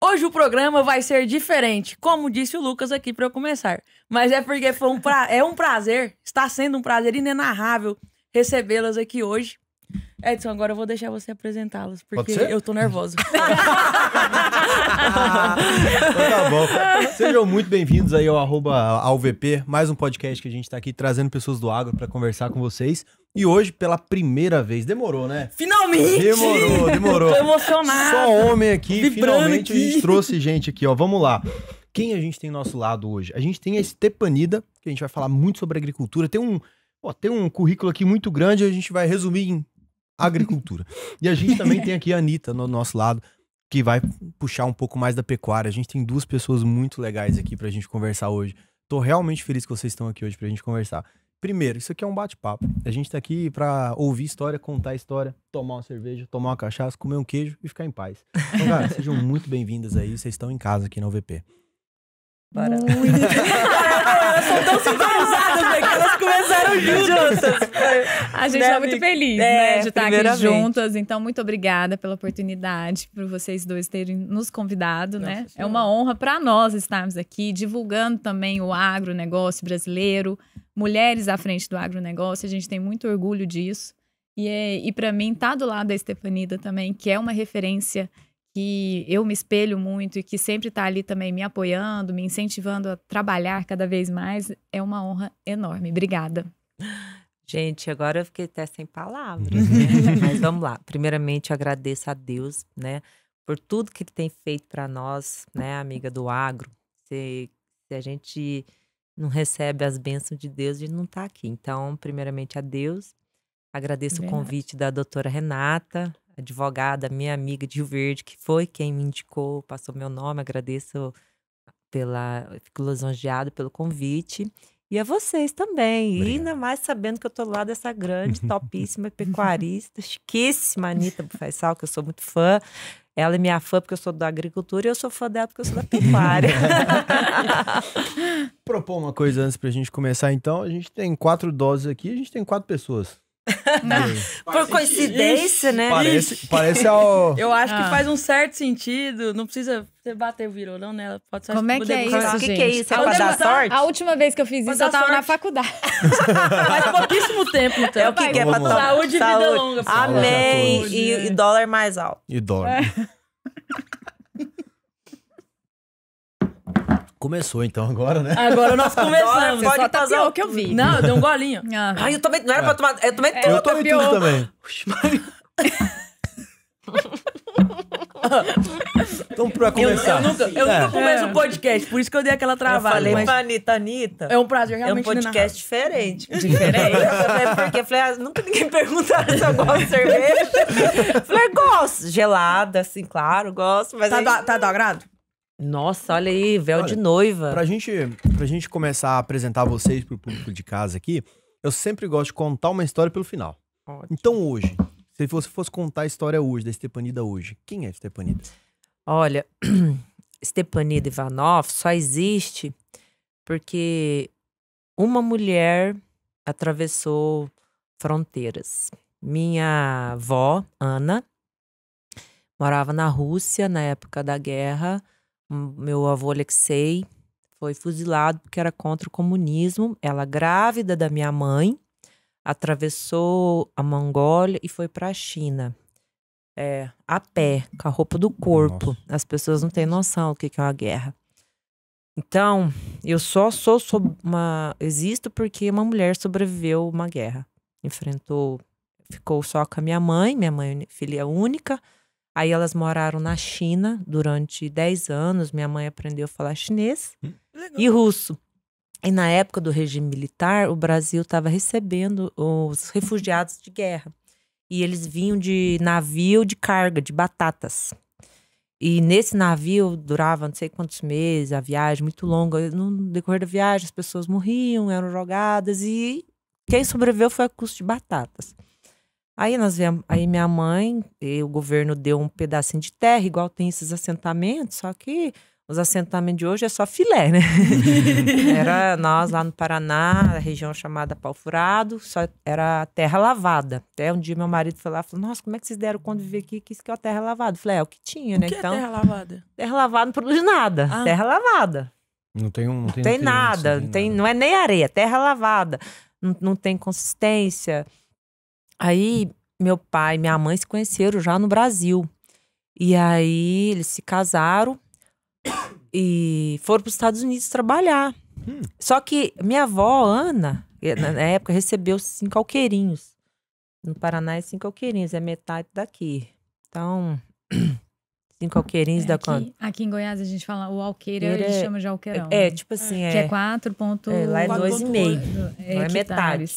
Hoje o programa vai ser diferente, como disse o Lucas aqui para eu começar. Mas é porque é um prazer, está sendo um prazer inenarrável recebê-las aqui hoje. Edson, agora eu vou deixar você apresentá-las, porque eu tô nervosa. Então tá bom. Sejam muito bem-vindos aí ao @AlVP, mais um podcast que a gente tá aqui trazendo pessoas do agro para conversar com vocês. E hoje, pela primeira vez, demorou, né? Finalmente! Demorou. Tô emocionado. Só homem aqui, Vibrando finalmente aqui. a gente trouxe gente aqui, ó. Vamos lá. Quem a gente tem do nosso lado hoje? A gente tem a Stepanida, que a gente vai falar muito sobre agricultura. Tem um currículo aqui muito grande, a gente vai resumir em agricultura. E a gente também tem aqui a Anitta no nosso lado, que vai puxar um pouco mais da pecuária. A gente tem duas pessoas muito legais aqui pra gente conversar hoje. Tô realmente feliz que vocês estão aqui hoje pra gente conversar. Primeiro, isso aqui é um bate-papo. A gente tá aqui pra ouvir história, contar história, tomar uma cerveja, tomar uma cachaça, comer um queijo e ficar em paz. Então, cara, sejam muito bem-vindas aí. Vocês estão em casa aqui na UVP. Bora. Elas são tão sincronizadas, né, que elas começaram juntas. A gente tá muito feliz, né, de estar aqui juntas. Então, muito obrigada pela oportunidade, por vocês dois terem nos convidado, né? É uma honra para nós estarmos aqui, divulgando também o agronegócio brasileiro, mulheres à frente do agronegócio. A gente tem muito orgulho disso. E para mim, tá do lado da Stepanida também, que é uma referência que eu me espelho muito e que sempre tá ali também me apoiando, me incentivando a trabalhar cada vez mais, é uma honra enorme. Obrigada. Gente, agora eu fiquei até sem palavras, né? Mas vamos lá. Primeiramente, eu agradeço a Deus, né, por tudo que Ele tem feito para nós, né, amiga do agro. Se a gente não recebe as bênçãos de Deus, a gente não tá aqui. Então, primeiramente a Deus. Agradeço o convite da doutora Renata, advogada, minha amiga de Rio Verde, que foi quem me indicou, passou meu nome. Agradeço fico lisonjeado pelo convite. E a vocês também. Obrigado. E ainda mais sabendo que eu tô lá dessa grande, topíssima pecuarista, chiquíssima Anitta Bufaisal, que eu sou muito fã. Ela é minha fã porque eu sou da agricultura e eu sou fã dela porque eu sou da pecuária. Propor uma coisa antes pra gente começar, então. A gente tem 4 doses aqui, a gente tem 4 pessoas. Por coincidência, né? Parece ao... Eu acho que faz um certo sentido. Não precisa você bater o virolão nela. Pode ser. Como é que é isso, O que gente? é isso? É pra dar sorte? A última vez que eu fiz Pra isso, eu dar tava na sorte. faculdade. Faz pouquíssimo tempo, então. É o que é pra tomar. Saúde e vida longa. por favor. Amém. Saúde, E dólar mais alto. E dólar. Começou então agora, né? Agora nós começamos. Pode Só fazer tapiou que eu vi. Não, eu dei um golinho. Ai, eu tomei. Não era pra tomar. Eu tomei tudo. Eu tomei tudo também. Então, pra começar. Eu nunca começo um podcast, por isso que eu dei aquela Eu travada. falei mas pra Anitta. é um prazer É um realmente podcast diferente. Porque eu falei, nunca ninguém perguntaram se eu gosto de cerveja. Eu falei, gosto. Gelada, assim, claro, gosto. Mas Tá do agrado? Nossa, olha aí, véu Olha, de noiva. Pra gente começar a apresentar vocês pro público de casa aqui, eu sempre gosto de contar uma história pelo final. Ótimo. Então hoje, se você fosse contar a história hoje, da Stepanida hoje, quem é a Stepanida? Olha, Stepanida Ivanov só existe porque uma mulher atravessou fronteiras. Minha avó, Ana, morava na Rússia na época da guerra. Meu avô, Alexei, foi fuzilado porque era contra o comunismo. Ela, grávida da minha mãe, atravessou a Mongólia e foi para a China. A pé, com a roupa do corpo. Nossa. As pessoas não têm noção do que é uma guerra. Então, eu só existo porque uma mulher sobreviveu a uma guerra. Ficou só com a minha mãe é filha única. Aí elas moraram na China durante 10 anos. Minha mãe aprendeu a falar chinês e russo. E na época do regime militar, o Brasil estava recebendo os refugiados de guerra. E eles vinham de navio de carga, de batatas. E nesse navio durava não sei quantos meses, a viagem muito longa. No decorrer da viagem, as pessoas morriam, eram jogadas. E quem sobreviveu foi a custo de batatas. Aí minha mãe, o governo deu um pedacinho de terra, igual tem esses assentamentos, só que Os assentamentos de hoje é só filé, né? Era nós lá no Paraná, a região chamada Pau Furado, só era terra lavada. Até um dia meu marido foi lá e falou, nossa, como é que vocês deram conta de viver aqui? Que isso que é a terra lavada? Eu falei, é o que tinha, né? O que então, é terra lavada? Terra lavada não produz nada. Terra lavada. Não tem nada. Não é nem areia, terra lavada. Não tem consistência. Aí, meu pai e minha mãe se conheceram já no Brasil. E aí, eles se casaram e foram para os Estados Unidos trabalhar. Só que minha avó, Ana, na época, recebeu 5 alqueirinhos. No Paraná é 5 alqueirinhos, é metade daqui. Então, 5 alqueirinhos dá quanto? Aqui em Goiás a gente fala o alqueiro, eles chamam de alqueirão. Tipo assim, que é 4,5. Lá é 2,5. Não é metade.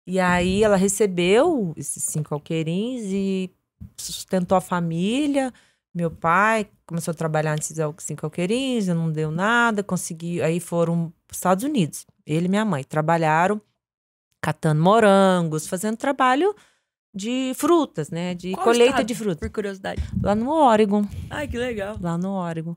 E aí ela recebeu esses 5 alqueirins e sustentou a família. Meu pai começou a trabalhar nesses 5 alqueirins, não deu nada, conseguiu. Aí foram para os Estados Unidos. Ele e minha mãe trabalharam catando morangos, fazendo trabalho de frutas, né? De colheita de frutas. Por curiosidade. Lá no Oregon. Ai, que legal. Lá no Oregon.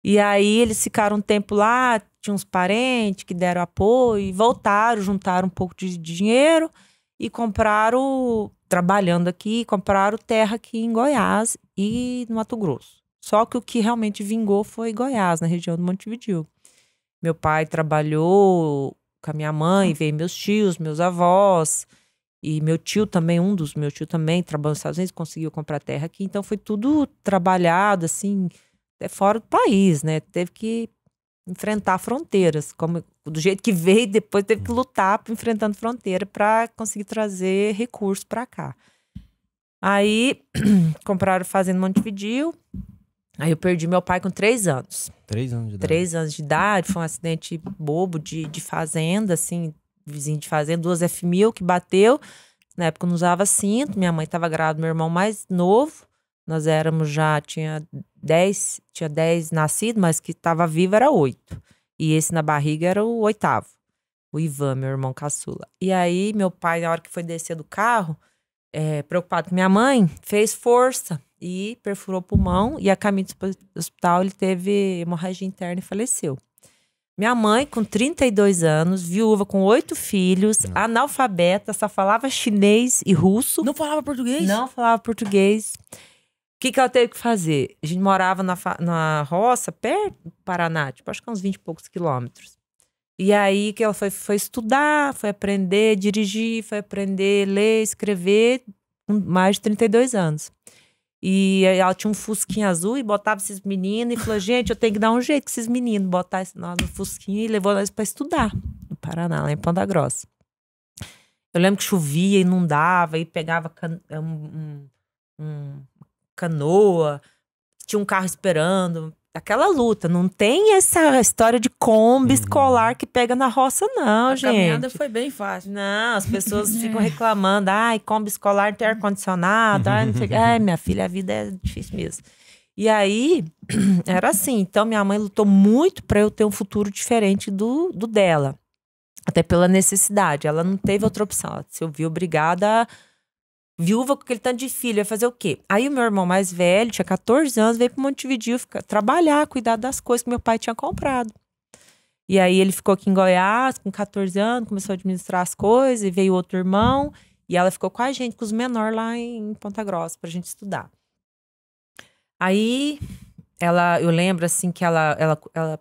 E aí eles ficaram um tempo lá, tinha uns parentes que deram apoio, e voltaram, juntaram um pouco de dinheiro e compraram, trabalhando aqui, compraram terra aqui em Goiás e no Mato Grosso. Só que o que realmente vingou foi Goiás, na região do Montevidéu. Meu pai trabalhou com a minha mãe, veio meus tios, meus avós. E meu tio também, meu tio também trabalhou nos Estados Unidos, conseguiu comprar terra aqui. Então foi tudo trabalhado, assim, até fora do país, né? Teve que enfrentar fronteiras, do jeito que veio, depois teve que lutar enfrentando fronteira para conseguir trazer recursos para cá. Aí compraram fazenda em Montevidéu. Aí eu perdi meu pai com 3 anos. 3 anos de idade. 3 anos de idade, foi um acidente bobo de fazenda, assim, vizinho de fazenda, 2 F1000 que bateu. Na época eu não usava cinto, minha mãe estava grávida, meu irmão mais novo. Nós éramos tinha 10 nascidos, mas que estava vivo era 8. E esse na barriga era o 8º, o Ivan, meu irmão caçula. E aí meu pai, na hora que foi descer do carro, preocupado com minha mãe, fez força e perfurou o pulmão. E a caminho do hospital ele teve hemorragia interna e faleceu. Minha mãe, com 32 anos, viúva com 8 filhos, analfabeta, só falava chinês e russo. Não falava português? Não falava português. O que ela teve que fazer? A gente morava na roça, perto do Paraná, tipo, acho que uns 20 e poucos quilômetros. E aí que ela foi estudar, foi aprender a dirigir, foi aprender a ler, escrever, com mais de 32 anos. E ela tinha um fusquinha azul e botava esses meninos e falou, gente, eu tenho que dar um jeito com esses meninos, botar no fusquinha, e levou eles para estudar no Paraná, lá em Ponta Grossa. Eu lembro que chovia, inundava, e pegava canoa, tinha um carro esperando, aquela luta. Não tem essa história de Kombi escolar que pega na roça, não, gente. A caminhada foi bem fácil. Não, as pessoas ficam reclamando, ai, Kombi escolar tem ar-condicionado, não sei. Ai, minha filha, a vida é difícil mesmo. E aí, era assim, então minha mãe lutou muito para eu ter um futuro diferente do dela. Até pela necessidade, ela não teve outra opção, ela se ouviu obrigada, viúva com aquele tanto de filho, ia fazer o quê? Aí o meu irmão mais velho, tinha 14 anos, veio pro Montevidéu trabalhar, cuidar das coisas que meu pai tinha comprado. E aí ele ficou aqui em Goiás, com 14 anos, começou a administrar as coisas, e veio outro irmão, e ela ficou com a gente, com os menores lá em Ponta Grossa, pra gente estudar. Aí, eu lembro assim que ela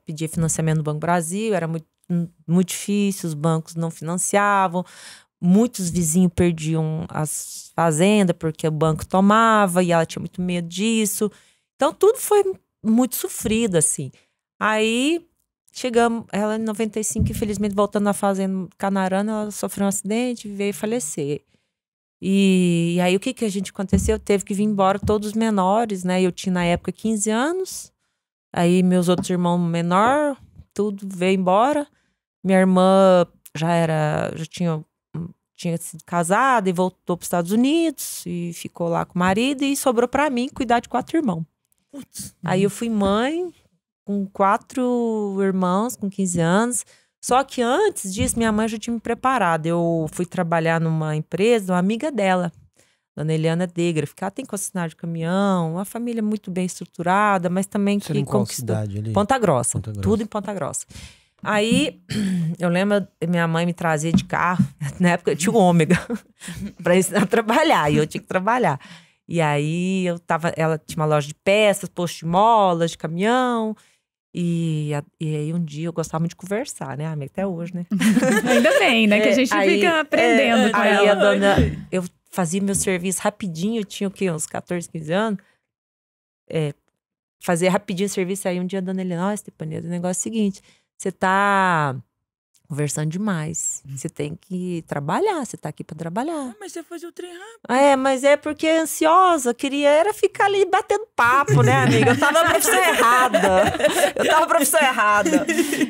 pedia financiamento no Banco Brasil, era muito difícil, os bancos não financiavam, muitos vizinhos perdiam as fazendas porque o banco tomava e ela tinha muito medo disso. Então, tudo foi muito sofrido, assim. Aí, chegamos, ela em 95, infelizmente, voltando na fazenda Canarana, ela sofreu um acidente e veio falecer. E aí, o que a gente aconteceu? Teve que vir embora todos os menores, né? Eu tinha, na época, 15 anos. Aí, meus outros irmãos menor, tudo veio embora. Minha irmã já tinha sido casada e voltou para os Estados Unidos e ficou lá com o marido e sobrou para mim cuidar de 4 irmãos. Putz. Aí eu fui mãe com 4 irmãos com 15 anos. Só que antes disso, minha mãe já tinha me preparado. Eu fui trabalhar numa empresa, uma amiga dela, Dona Eliana Degra, ela tem concessionária de caminhão, uma família muito bem estruturada, mas também Você que em qual conquistou. cidade ali? Ponta Grossa, Ponta Grossa. tudo em Ponta Grossa. Aí, eu lembro, minha mãe me trazia de carro, na época eu tinha o Ômega, pra ensinar a trabalhar, e eu tinha que trabalhar. E aí, ela tinha uma loja de peças, posto de molas, de caminhão, e aí um dia eu gostava muito de conversar, né, amiga? Até hoje, né? Ainda bem, né, que a gente fica aprendendo com aí ela. Eu fazia meu serviço rapidinho, eu tinha o quê? Uns 14, 15 anos. Fazia rapidinho o serviço, aí um dia a dona Helena, Estepania, o negócio é o seguinte... Você tá conversando demais. Você tem que trabalhar. Você tá aqui pra trabalhar. Mas você fazia o trem rápido. Mas é porque ansiosa. Era ficar ali batendo papo, né, amiga? Eu tava na profissão errada.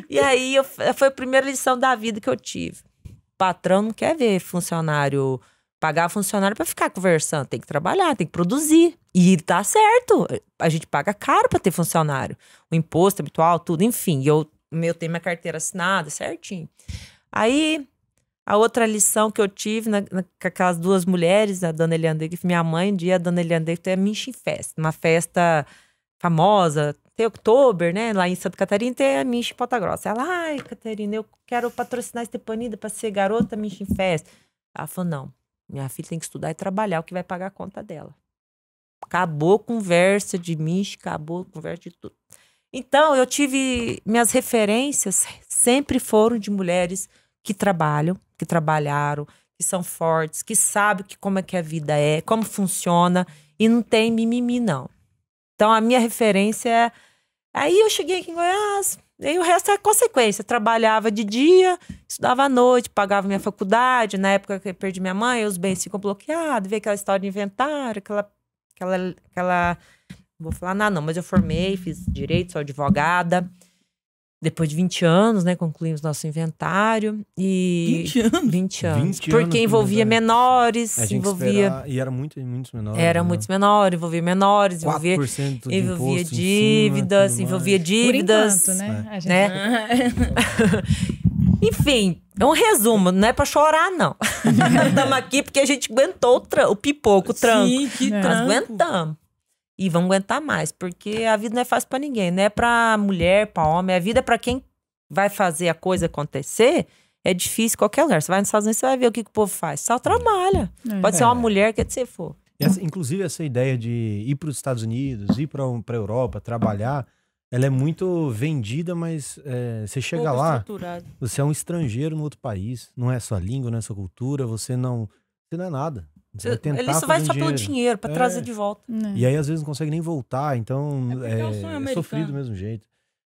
E aí, foi a primeira lição da vida que eu tive. O patrão não quer ver funcionário... Pagar funcionário pra ficar conversando. Tem que trabalhar, tem que produzir. E tá certo. A gente paga caro pra ter funcionário. O imposto habitual, tudo, enfim. Eu tenho minha carteira assinada, certinho. Aí, a outra lição que eu tive com aquelas duas mulheres, a dona Eliane e minha mãe, um dia a dona Eliane tem a Minchin Fest, uma festa famosa, tem outubro, né? Lá em Santa Catarina tem a Minchin Ponta Grossa. Ela, Catarina, eu quero patrocinar a Estepanida pra ser garota Minchin Fest. Ela falou, não, minha filha tem que estudar e trabalhar, o que vai pagar a conta dela. Acabou a conversa de Minchin, acabou a conversa de tudo. Então, eu tive... Minhas referências sempre foram de mulheres que trabalham, que trabalharam, que são fortes, que sabem como é que a vida é, como funciona, e não tem mimimi, não. Então, a minha referência é... Aí, eu cheguei aqui em Goiás, e o resto é consequência. Trabalhava de dia, estudava à noite, pagava minha faculdade. Na época que eu perdi minha mãe, os bens ficam bloqueados, veio aquela história de inventário, aquela não vou falar nada, não, mas eu formei, fiz direito, sou advogada. Depois de 20 anos, né, concluímos nosso inventário. E 20 anos? 20 anos. 20 porque anos envolvia menores, envolvia... E era muitos menores. Era né? muitos menores, envolvia menores, envolvia dívidas, envolvia dívidas. Por enquanto, né? A gente... né? Enfim, é um resumo, não é pra chorar, não. Estamos aqui porque a gente aguentou o pipoco, o tranco. Sim, que Nós tranco. aguentamos. E vamos aguentar mais, porque a vida não é fácil pra ninguém. Não é pra mulher, pra homem. A vida é pra quem vai fazer a coisa acontecer. É difícil em qualquer lugar. Você vai nos Estados Unidos, você vai ver o que o povo faz. Só trabalha. Pode ser uma mulher, que você for. Inclusive, essa ideia de ir para os Estados Unidos, ir para a Europa, trabalhar, ela é muito vendida, mas você chega Pouco lá, estruturado. você é um estrangeiro no outro país. Não é sua língua, não é sua cultura, você não é nada. Você vai tentar Ele só vai fazer só pelo dinheiro. dinheiro, pra trazer de volta. E aí, às vezes, não consegue nem voltar. Então, porque é o sonho é americano. sofrido do mesmo jeito.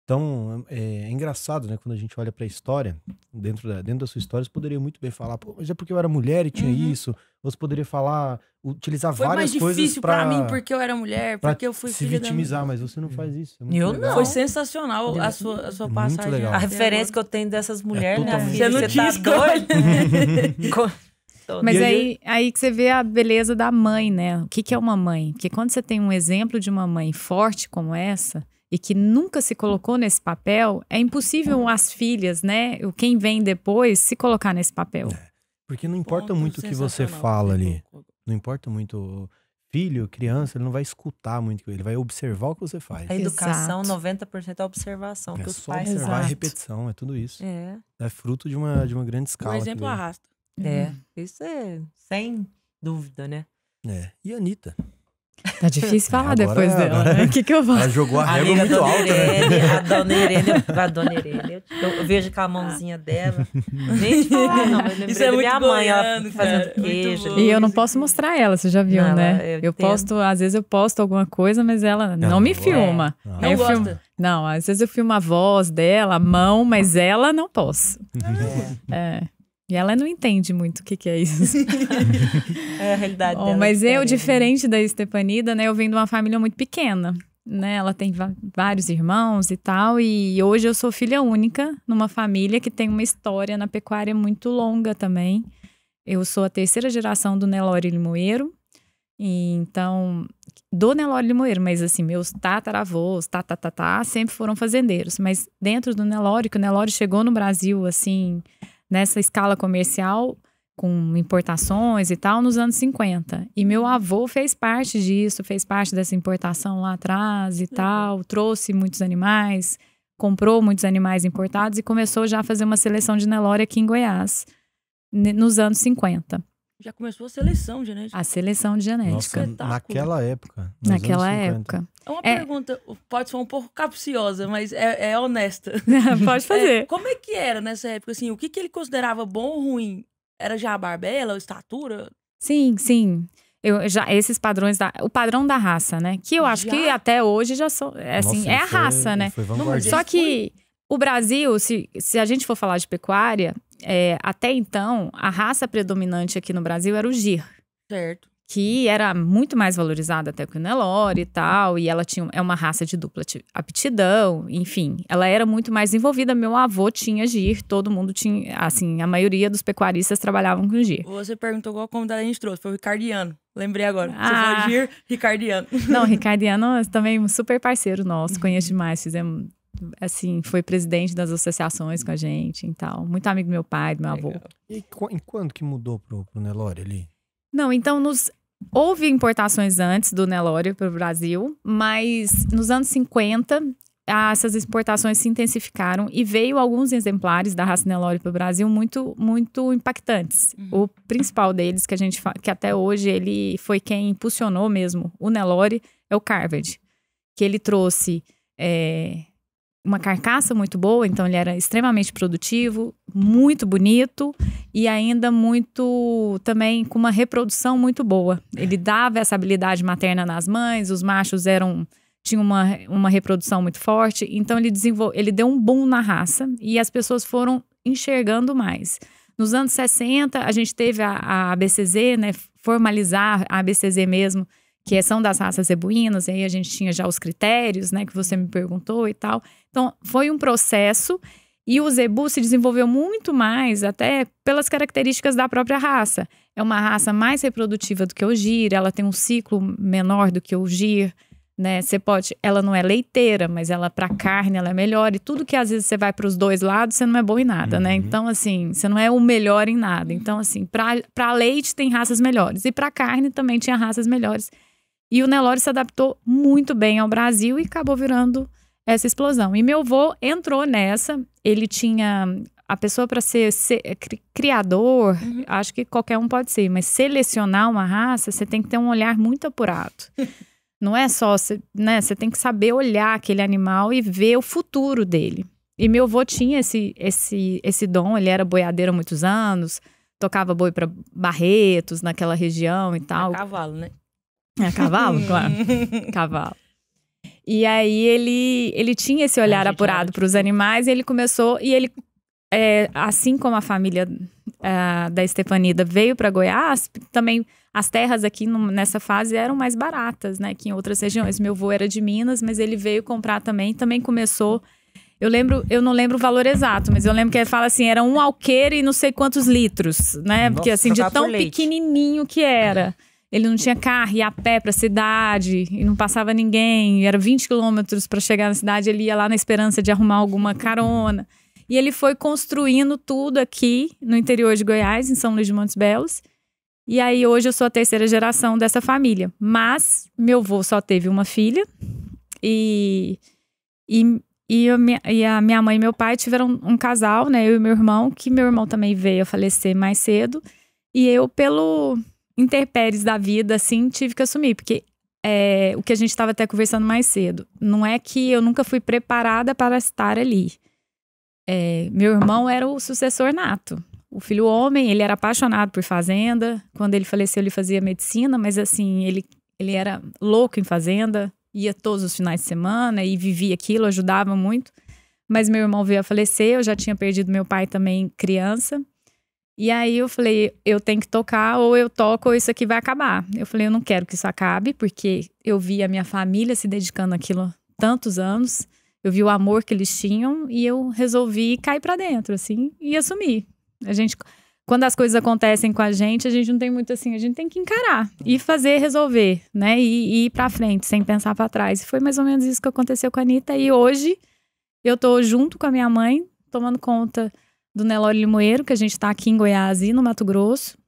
Então, é engraçado, né? Quando a gente olha pra história, dentro da sua história, você poderia muito bem falar, pô, mas é porque eu era mulher e tinha isso. Ou você poderia falar, utilizar Foi várias mais coisas difícil pra mim porque eu era mulher, pra porque eu fui se filha da vitimizar, mas você não faz isso. É muito Eu legal. não. Foi sensacional a sua muito passagem. legal. A até referência que agora. eu tenho dessas mulheres, né? totalmente Filha, Você não você tinha tá escolha. doido? Mas E aí que você vê a beleza da mãe, né? O que é uma mãe? Porque quando você tem um exemplo de uma mãe forte como essa, e que nunca se colocou nesse papel, é impossível as filhas, né? Quem vem depois se colocar nesse papel. Porque não importa Ponto muito o que você sensacional fala que você ali. colocou. Não importa muito. Filho, criança, ele não vai escutar muito. Ele vai observar o que você faz. A educação, Exato. 90% é a observação que os só pais observar a Exato. repetição, é tudo isso. É, É fruto de uma grande O escala. exemplo que veio. arrasta. isso é sem dúvida, né? E a Anitta? Tá difícil falar Agora- depois dela, agora- né? O que eu Ela faço? jogou a régua Amiga, muito alta, né? a dona Irene, eu vejo aquela mãozinha dela. Nem te falar, não, eu lembrei Isso é da muito minha mãe, ela goiano, fazendo cara, muito queijo. bom. E eu não posso mostrar ela, você já viu, Não, né? eu Eu entendo. posto, às vezes eu posto alguma coisa, mas ela não me gosta. filma. Não. Aí Não eu filmo- gosta. Não, às vezes eu filmo a voz dela, a mão, mas ela não posso. E ela não entende muito o que é isso. É a realidade Oh, dela. mas eu, diferente. diferente da Estepanida, né? Eu venho de uma família muito pequena, né? Ela tem vários irmãos e tal. E hoje eu sou filha única numa família que tem uma história na pecuária muito longa também. Eu sou a terceira geração do Nelore Limoeiro. E então, do Nelore Limoeiro, mas assim, meus tataravôs, sempre foram fazendeiros. Mas dentro do Nelore, que o Nelore chegou no Brasil, assim, nessa escala comercial, com importações e tal, nos anos 50. E meu avô fez parte disso, fez parte dessa importação lá atrás e tal, trouxe muitos animais, comprou muitos animais importados e começou já a fazer uma seleção de Nelore aqui em Goiás, nos anos 50. Já começou a seleção genética. A seleção de genética. Nossa, naquela época. Naquela época. É uma pergunta, pode ser um pouco capciosa, mas é honesta. Pode fazer. Como é que era nessa época, assim? O que ele considerava bom ou ruim? Era já a barbela, a estatura? Sim. Esses padrões, o padrão da raça, né? Que eu acho que até hoje já são, assim, nossa, é a raça, né? Só que o Brasil, se a gente for falar de pecuária, até então, a raça predominante aqui no Brasil era o Gir. Certo. Que era muito mais valorizada até que o Nelore e tal, e ela é uma raça de dupla aptidão, enfim, ela era muito mais envolvida. Meu avô tinha Gir, todo mundo tinha, assim, a maioria dos pecuaristas trabalhavam com Gir. Você perguntou qual convidado a gente trouxe, foi o Ricardiano, lembrei agora. Você falou Gir, Ricardiano. Não, Ricardiano é também um super parceiro nosso, conheço demais, fizemos, assim, foi presidente das associações com a gente e tal, muito amigo do meu pai, do meu avô. E quando que mudou pro Nelore ali? Não, então houve importações antes do Nelore para o Brasil, mas nos anos 50 essas exportações se intensificaram e veio alguns exemplares da raça Nelore para o Brasil muito, muito impactantes. O principal deles, que até hoje ele foi quem impulsionou mesmo o Nelore, é o Carved, que ele trouxe uma carcaça muito boa, então ele era extremamente produtivo, muito bonito e ainda muito, também com uma reprodução muito boa. Ele dava essa habilidade materna nas mães, os machos tinham uma reprodução muito forte, então ele deu um boom na raça e as pessoas foram enxergando mais. Nos anos 60, a gente teve a ABCZ, né, formalizar a ABCZ mesmo, que são das raças zebuínas, e aí a gente tinha já os critérios, né, que você me perguntou e tal. Então, foi um processo e o zebu se desenvolveu muito mais, até pelas características da própria raça. É uma raça mais reprodutiva do que o Gir, ela tem um ciclo menor do que o Gir, né? Ela não é leiteira, mas ela para carne ela é melhor, e tudo que às vezes você vai para os dois lados, você não é bom em nada, né? Então, assim, você não é o melhor em nada. Então, assim, para leite tem raças melhores, e para carne também tinha raças melhores. E o Nelore se adaptou muito bem ao Brasil e acabou virando essa explosão. E meu avô entrou nessa, ele tinha a pessoa para ser criador, acho que qualquer um pode ser, mas selecionar uma raça, você tem que ter um olhar muito apurado. Não é só, né, você tem que saber olhar aquele animal e ver o futuro dele. E meu avô tinha esse dom, ele era boiadeiro há muitos anos, tocava boi para Barretos, naquela região e tal. É cavalo, né? É cavalo, claro. Cavalo. E aí ele tinha esse olhar apurado para os animais e ele começou, e ele, assim como a família da Estefanida veio para Goiás, também as terras aqui nessa fase eram mais baratas, né, que em outras regiões. Meu avô era de Minas, mas ele veio comprar também começou. Eu não lembro o valor exato, mas eu lembro que ele fala assim, era um alqueire e não sei quantos litros, né? Porque assim, de tão pequenininho que era. Ele não tinha carro, ia a pé pra cidade e não passava ninguém. Era 20 quilômetros para chegar na cidade, ele ia lá na esperança de arrumar alguma carona. E ele foi construindo tudo aqui no interior de Goiás, em São Luís de Montes Belos. E aí hoje eu sou a terceira geração dessa família. Mas meu avô só teve uma filha e a minha mãe e meu pai tiveram um casal, né? Eu e meu irmão, que meu irmão também veio a falecer mais cedo. E eu, pelo intempéries da vida, assim, tive que assumir. Porque o que a gente estava até conversando mais cedo. Não é que eu nunca fui preparada para estar ali. Meu irmão era o sucessor nato. O filho homem, ele era apaixonado por fazenda. Quando ele faleceu, ele fazia medicina, mas assim, ele era louco em fazenda. Ia todos os finais de semana e vivia aquilo, ajudava muito. Mas meu irmão veio a falecer, eu já tinha perdido meu pai também criança. E aí eu falei, eu tenho que tocar, ou eu toco, ou isso aqui vai acabar. Eu falei, eu não quero que isso acabe, porque eu vi a minha família se dedicando àquilo tantos anos. Eu vi o amor que eles tinham e eu resolvi cair pra dentro, assim, e assumir. Quando as coisas acontecem com a gente não tem muito assim, a gente tem que encarar e fazer, resolver, né? E ir pra frente, sem pensar pra trás. E foi mais ou menos isso que aconteceu com a Anitta. E hoje eu tô junto com a minha mãe, tomando conta do Nelore Limoeiro, que a gente está aqui em Goiás e no Mato Grosso.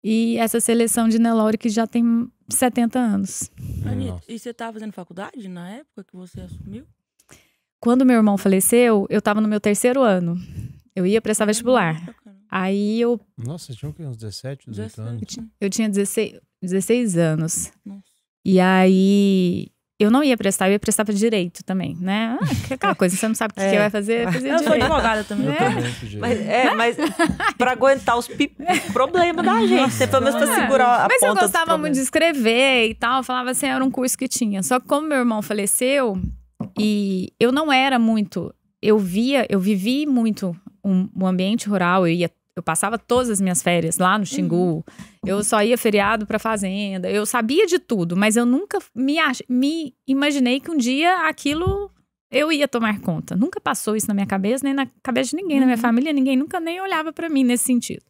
E essa seleção de Nelore que já tem 70 anos. Anitta, e você estava fazendo faculdade na época que você assumiu? Quando meu irmão faleceu, eu estava no meu 3º ano. Eu ia prestar vestibular. Aí eu... Nossa, você tinha uns 17, 18 anos? Eu tinha 16 anos. Nossa. E aí... Eu não ia prestar, eu ia prestar para direito também, né? Aquela coisa, você não sabe o que vai fazer. Eu sou advogada também. Mas para aguentar os problemas da gente, você pelo menos para segurar a Mas eu ponta gostava muito de escrever e tal, eu falava assim, era um curso que tinha. Só que como meu irmão faleceu, e eu não era muito... Eu vivi muito um ambiente rural, eu passava todas as minhas férias lá no Xingu. Eu só ia feriado pra fazenda. Eu sabia de tudo, mas eu nunca me imaginei que um dia aquilo eu ia tomar conta. Nunca passou isso na minha cabeça, nem na cabeça de ninguém na minha família. Ninguém nunca nem olhava pra mim nesse sentido.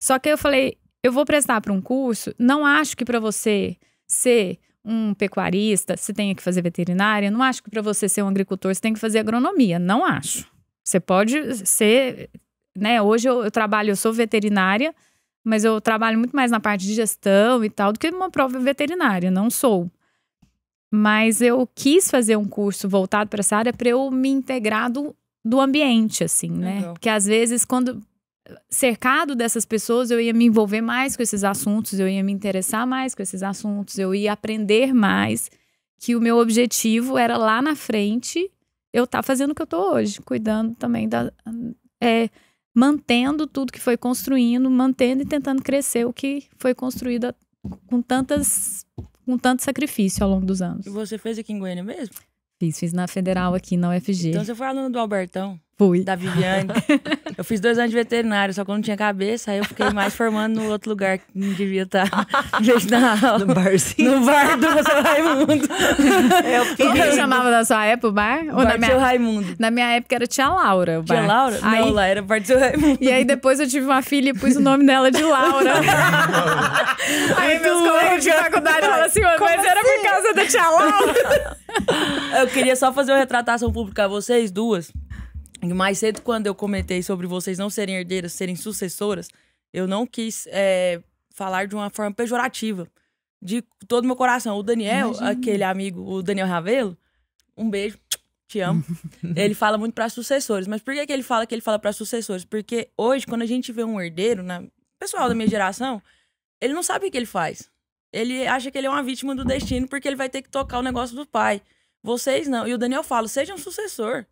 Só que eu falei, eu vou prestar pra um curso. Não acho que pra você ser um pecuarista, você tenha que fazer veterinária. Não acho que pra você ser um agricultor, você tem que fazer agronomia. Não acho. Você pode ser... Né? Hoje eu sou veterinária, mas eu trabalho muito mais na parte de gestão e tal do que uma prova veterinária, não sou. Mas eu quis fazer um curso voltado para essa área para eu me integrar do ambiente, assim, né? Legal. Porque às vezes, quando cercado dessas pessoas, eu ia me envolver mais com esses assuntos, eu ia me interessar mais com esses assuntos, eu ia aprender mais, que o meu objetivo era lá na frente eu estar fazendo o que eu tô hoje, cuidando também mantendo tudo que foi construindo, mantendo e tentando crescer o que foi construído com tanto sacrifício ao longo dos anos. E você fez aqui em Goiânia mesmo? Fiz na Federal aqui, na UFG. Então você foi aluna do Albertão? Fui. Da Viviane. Eu fiz 2 anos de veterinário, só que eu não tinha cabeça, aí eu fiquei mais formando no outro lugar que não devia estar. No barzinho. No bar do seu Raimundo. Como que chamava na sua época o bar? Ou na seu Raimundo. Na minha época era Tia Laura o bar. Tia Laura? Aí, não, lá era bar do seu Raimundo. E aí depois eu tive uma filha e pus o nome dela de Laura. Aí meus colegas de faculdade falaram assim, mas era por causa da Tia Laura. Eu queria só fazer uma retratação pública a vocês duas. E mais cedo, quando eu comentei sobre vocês não serem herdeiras, serem sucessoras, eu não quis falar de uma forma pejorativa. De todo o meu coração. O Daniel, aquele amigo, o Daniel Ravelo, um beijo, te amo. Ele fala muito para sucessores. Mas por que ele fala para sucessores? Porque hoje, quando a gente vê um herdeiro, pessoal da minha geração, ele não sabe o que ele faz. Ele acha que ele é uma vítima do destino porque ele vai ter que tocar o negócio do pai. Vocês não. E o Daniel fala, seja um sucessor.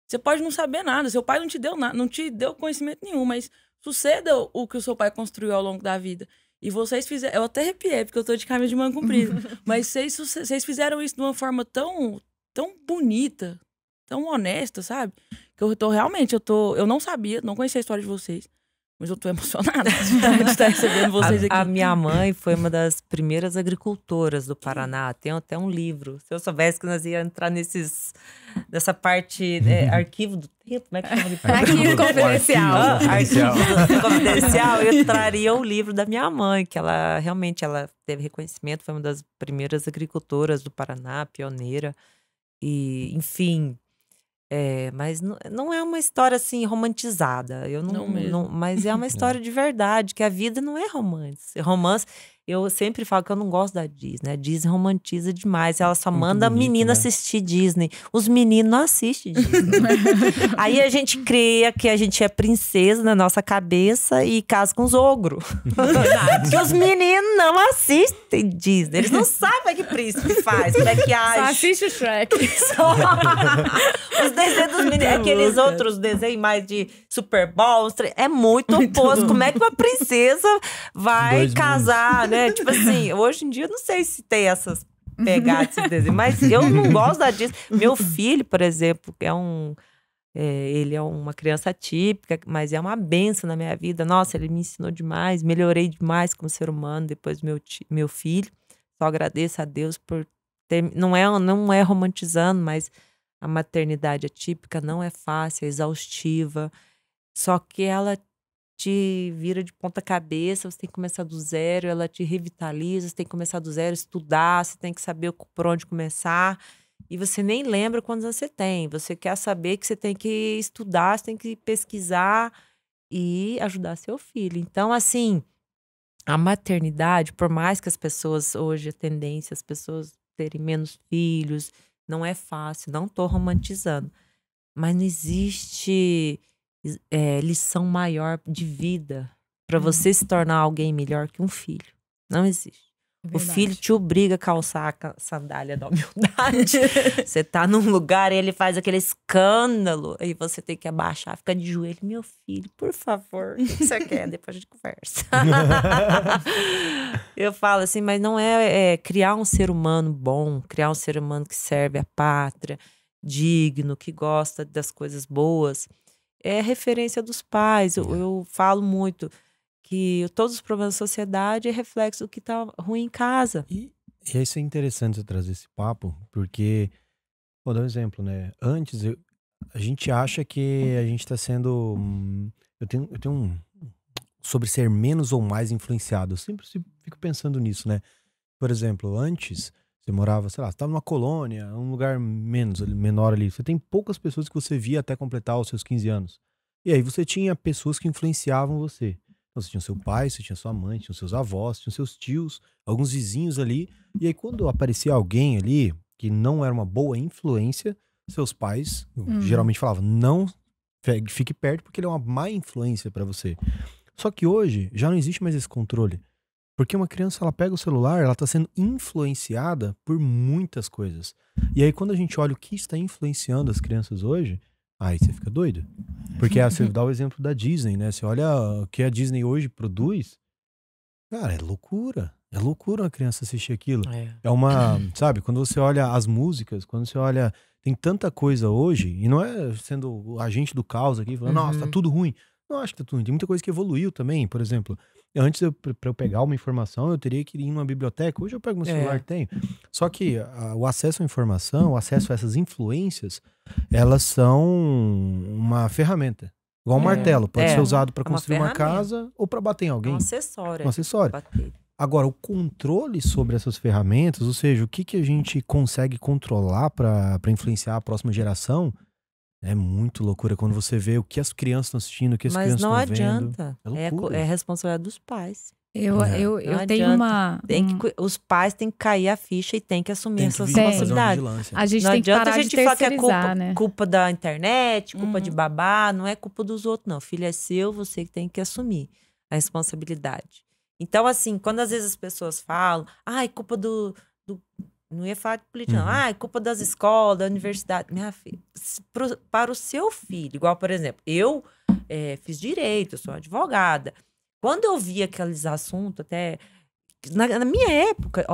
Você pode não saber nada, seu pai não te deu nada, não te deu conhecimento nenhum, mas suceda o que o seu pai construiu ao longo da vida. E vocês fizeram, eu até arrepiei, porque eu tô de camisa de manga comprida, mas vocês fizeram isso de uma forma tão bonita, tão honesta, sabe? Que eu não sabia, não conhecia a história de vocês. Mas eu tô emocionada de estar recebendo vocês aqui. A minha mãe foi uma das primeiras agricultoras do Paraná. Tem até um livro. Se eu soubesse que nós íamos entrar nessa parte, arquivo do tempo, como é que chama de arquivo confidencial. Arquivo confidencial, eu traria o livro da minha mãe, que ela realmente teve reconhecimento, foi uma das primeiras agricultoras do Paraná, pioneira. E, enfim... mas não é uma história assim romantizada. Mas é uma história de verdade, que a vida não é romance. Romance, eu sempre falo que eu não gosto da Disney. A Disney romantiza demais. Ela só manda a menina assistir Disney. Os meninos não assistem Disney. Aí a gente cria que a gente é princesa na nossa cabeça e casa com os ogros. Que os meninos não assistem Disney. Eles não sabem o que príncipe faz, como é que age. Só assiste o Shrek. Os desenhos dos meninos, aqueles outros desenhos mais de Super Bowl, é muito oposto. Como é que uma princesa vai casar, né? Tipo assim, hoje em dia eu não sei se tem essas pegadas, esses desenhos, mas eu não gosto da Disney. Meu filho, por exemplo, que ele é uma criança típica, mas é uma benção na minha vida. Nossa, ele me ensinou demais, melhorei demais como ser humano depois do meu filho. Só agradeço a Deus por ter... Não é romantizando, mas a maternidade atípica não é fácil, é exaustiva. Só que ela te vira de ponta cabeça, você tem que começar do zero, ela te revitaliza, você tem que começar do zero, estudar, você tem que saber por onde começar. e você nem lembra quantos anos você tem. Você quer saber que você tem que estudar, você tem que pesquisar e ajudar seu filho. Então, assim, a maternidade, por mais que as pessoas hoje, a tendência, as pessoas terem menos filhos, não é fácil, não tô romantizando. Mas não existe lição maior de vida para você se tornar alguém melhor que um filho. Não existe. Verdade. O filho te obriga a calçar a sandália da humildade. Você tá num lugar e ele faz aquele escândalo. Aí você tem que abaixar, ficar de joelho. Meu filho, por favor, o que você quer? Depois a gente conversa. Eu falo assim, mas não é criar um ser humano bom, criar um ser humano que serve a pátria, digno, que gosta das coisas boas. É referência dos pais. Eu falo muito que todos os problemas da sociedade é reflexo do que tá ruim em casa. E isso é interessante você trazer esse papo, porque, vou dar um exemplo, né? Antes, a gente acha que a gente tá sendo... Eu tenho sobre ser menos ou mais influenciado. Eu sempre fico pensando nisso, né? Por exemplo, antes, você morava, sei lá, você tava numa colônia, um lugar menor ali. Você tem poucas pessoas que você via até completar os seus 15 anos. E aí você tinha pessoas que influenciavam você. Então, você tinha seu pai, você tinha sua mãe, tinha seus avós, tinha seus tios, alguns vizinhos ali. E aí, quando aparecia alguém ali que não era uma boa influência, seus pais geralmente falavam, não fique perto porque ele é uma má influência para você. Só que hoje já não existe mais esse controle. Porque uma criança, ela pega o celular, ela tá sendo influenciada por muitas coisas. E aí, quando a gente olha o que está influenciando as crianças hoje, aí você fica doido. Porque você dá o exemplo da Disney, né? Você olha o que a Disney hoje produz, cara, é loucura. É loucura uma criança assistir aquilo. É uma, sabe, quando você olha as músicas, quando você olha, tem tanta coisa hoje, e não é sendo o agente do caos aqui, falando, nossa, tá tudo ruim. Não acho que tá tudo ruim. Tem muita coisa que evoluiu também, por exemplo. Antes, pra eu pegar uma informação, eu teria que ir numa biblioteca. Hoje eu pego meu celular, tenho. Só que o acesso à informação, o acesso a essas influências, elas são uma ferramenta. Igual um martelo. Pode ser usado para construir uma casa ou para bater em alguém. Um acessório. Um acessório. Agora, o controle sobre essas ferramentas, ou seja, o que a gente consegue controlar para influenciar a próxima geração, é muito loucura quando você vê o que as crianças estão assistindo, o que as crianças estão vendo. Mas não adianta. É responsabilidade dos pais. Eu tenho uma... Os pais têm que cair a ficha e têm que assumir essa responsabilidade. A gente tem que parar de terceirizar, né? Culpa da internet, culpa de babá, não é culpa dos outros, não. Filho é seu, você que tem que assumir a responsabilidade. Então, assim, quando às vezes as pessoas falam, culpa do não ia falar de política, não. Culpa das escolas, da universidade. Minha filha, para o seu filho, igual, por exemplo, eu fiz direito, eu sou advogada. Quando eu vi aqueles assuntos, até na minha época,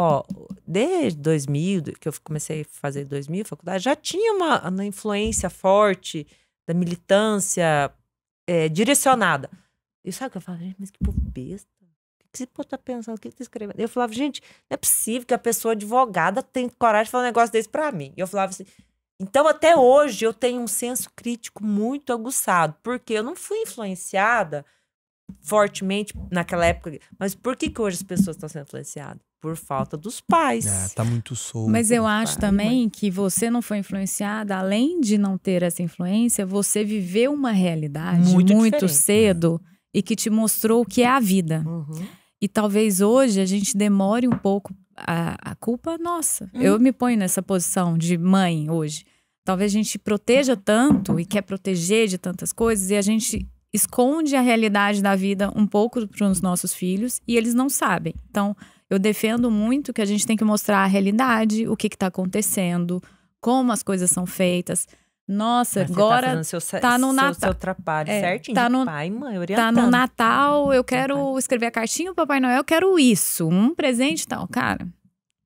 desde 2000, que eu comecei a fazer 2000, faculdade, já tinha uma influência forte da militância direcionada. E sabe o que eu falava? Mas que povo besta. O que esse povo tá pensando? O que tá escrevendo? Eu falava, gente, não é possível que a pessoa advogada tenha coragem de falar um negócio desse pra mim. E eu falava assim, então até hoje eu tenho um senso crítico muito aguçado, porque eu não fui influenciada fortemente naquela época. Mas por que hoje as pessoas estão sendo influenciadas? Por falta dos pais. Tá muito solto. Mas eu acho também que você não foi influenciada, além de não ter essa influência, você viveu uma realidade muito cedo e que te mostrou o que é a vida. E talvez hoje a gente demore um pouco, a culpa nossa. Eu me ponho nessa posição de mãe hoje. Talvez a gente proteja tanto e quer proteger de tantas coisas e a gente esconde a realidade da vida um pouco para os nossos filhos e eles não sabem. Então, eu defendo muito que a gente tem que mostrar a realidade, o que está acontecendo, como as coisas são feitas. Nossa, agora tá no Natal. Seu trabalho certinho, tá no, pai e mãe orientando. Tá no Natal, eu quero escrever a cartinha ao Papai Noel, eu quero isso, um presente e tal. Cara,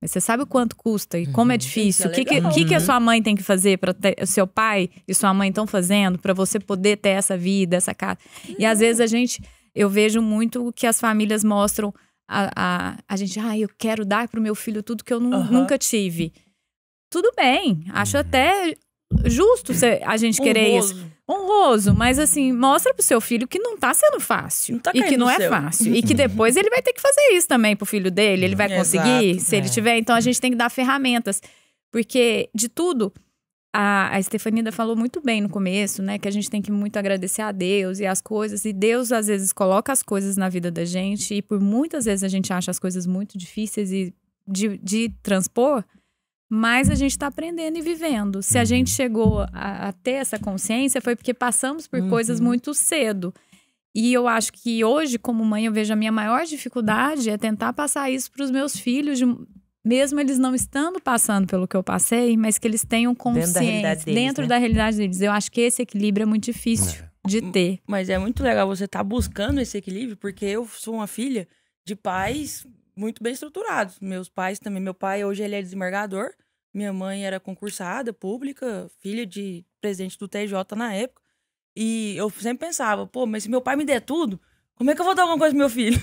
mas você sabe o quanto custa e como é difícil. O que a sua mãe tem que fazer para o seu pai e sua mãe estão fazendo para você poder ter essa vida, essa casa. E às vezes eu vejo muito que as famílias mostram a gente, eu quero dar pro meu filho tudo que eu nunca tive. Tudo bem, acho até justo a gente querer isso. Honroso, mas assim, mostra pro seu filho que não tá sendo fácil. E que não é fácil. E que depois ele vai ter que fazer isso também pro filho dele. Ele vai conseguir, se ele tiver. Então a gente tem que dar ferramentas. Porque, de tudo, a Estefanida falou muito bem no começo, né? Que a gente tem que muito agradecer a Deus e as coisas. E Deus, às vezes, coloca as coisas na vida da gente. E por muitas vezes a gente acha as coisas muito difíceis de transpor. Mas a gente está aprendendo e vivendo. Se a gente chegou a ter essa consciência, foi porque passamos por coisas muito cedo. E eu acho que hoje, como mãe, eu vejo a minha maior dificuldade é tentar passar isso para os meus filhos, mesmo eles não estando passando pelo que eu passei, mas que eles tenham consciência dentro da realidade deles. Eu acho que esse equilíbrio é muito difícil de ter. Mas é muito legal você estar buscando esse equilíbrio, porque eu sou uma filha de pais muito bem estruturados. Meus pais também. Meu pai, hoje, ele é desembargador. Minha mãe era concursada, pública, filha de presidente do TJ na época. E eu sempre pensava, pô, mas se meu pai me der tudo, como é que eu vou dar alguma coisa pro meu filho?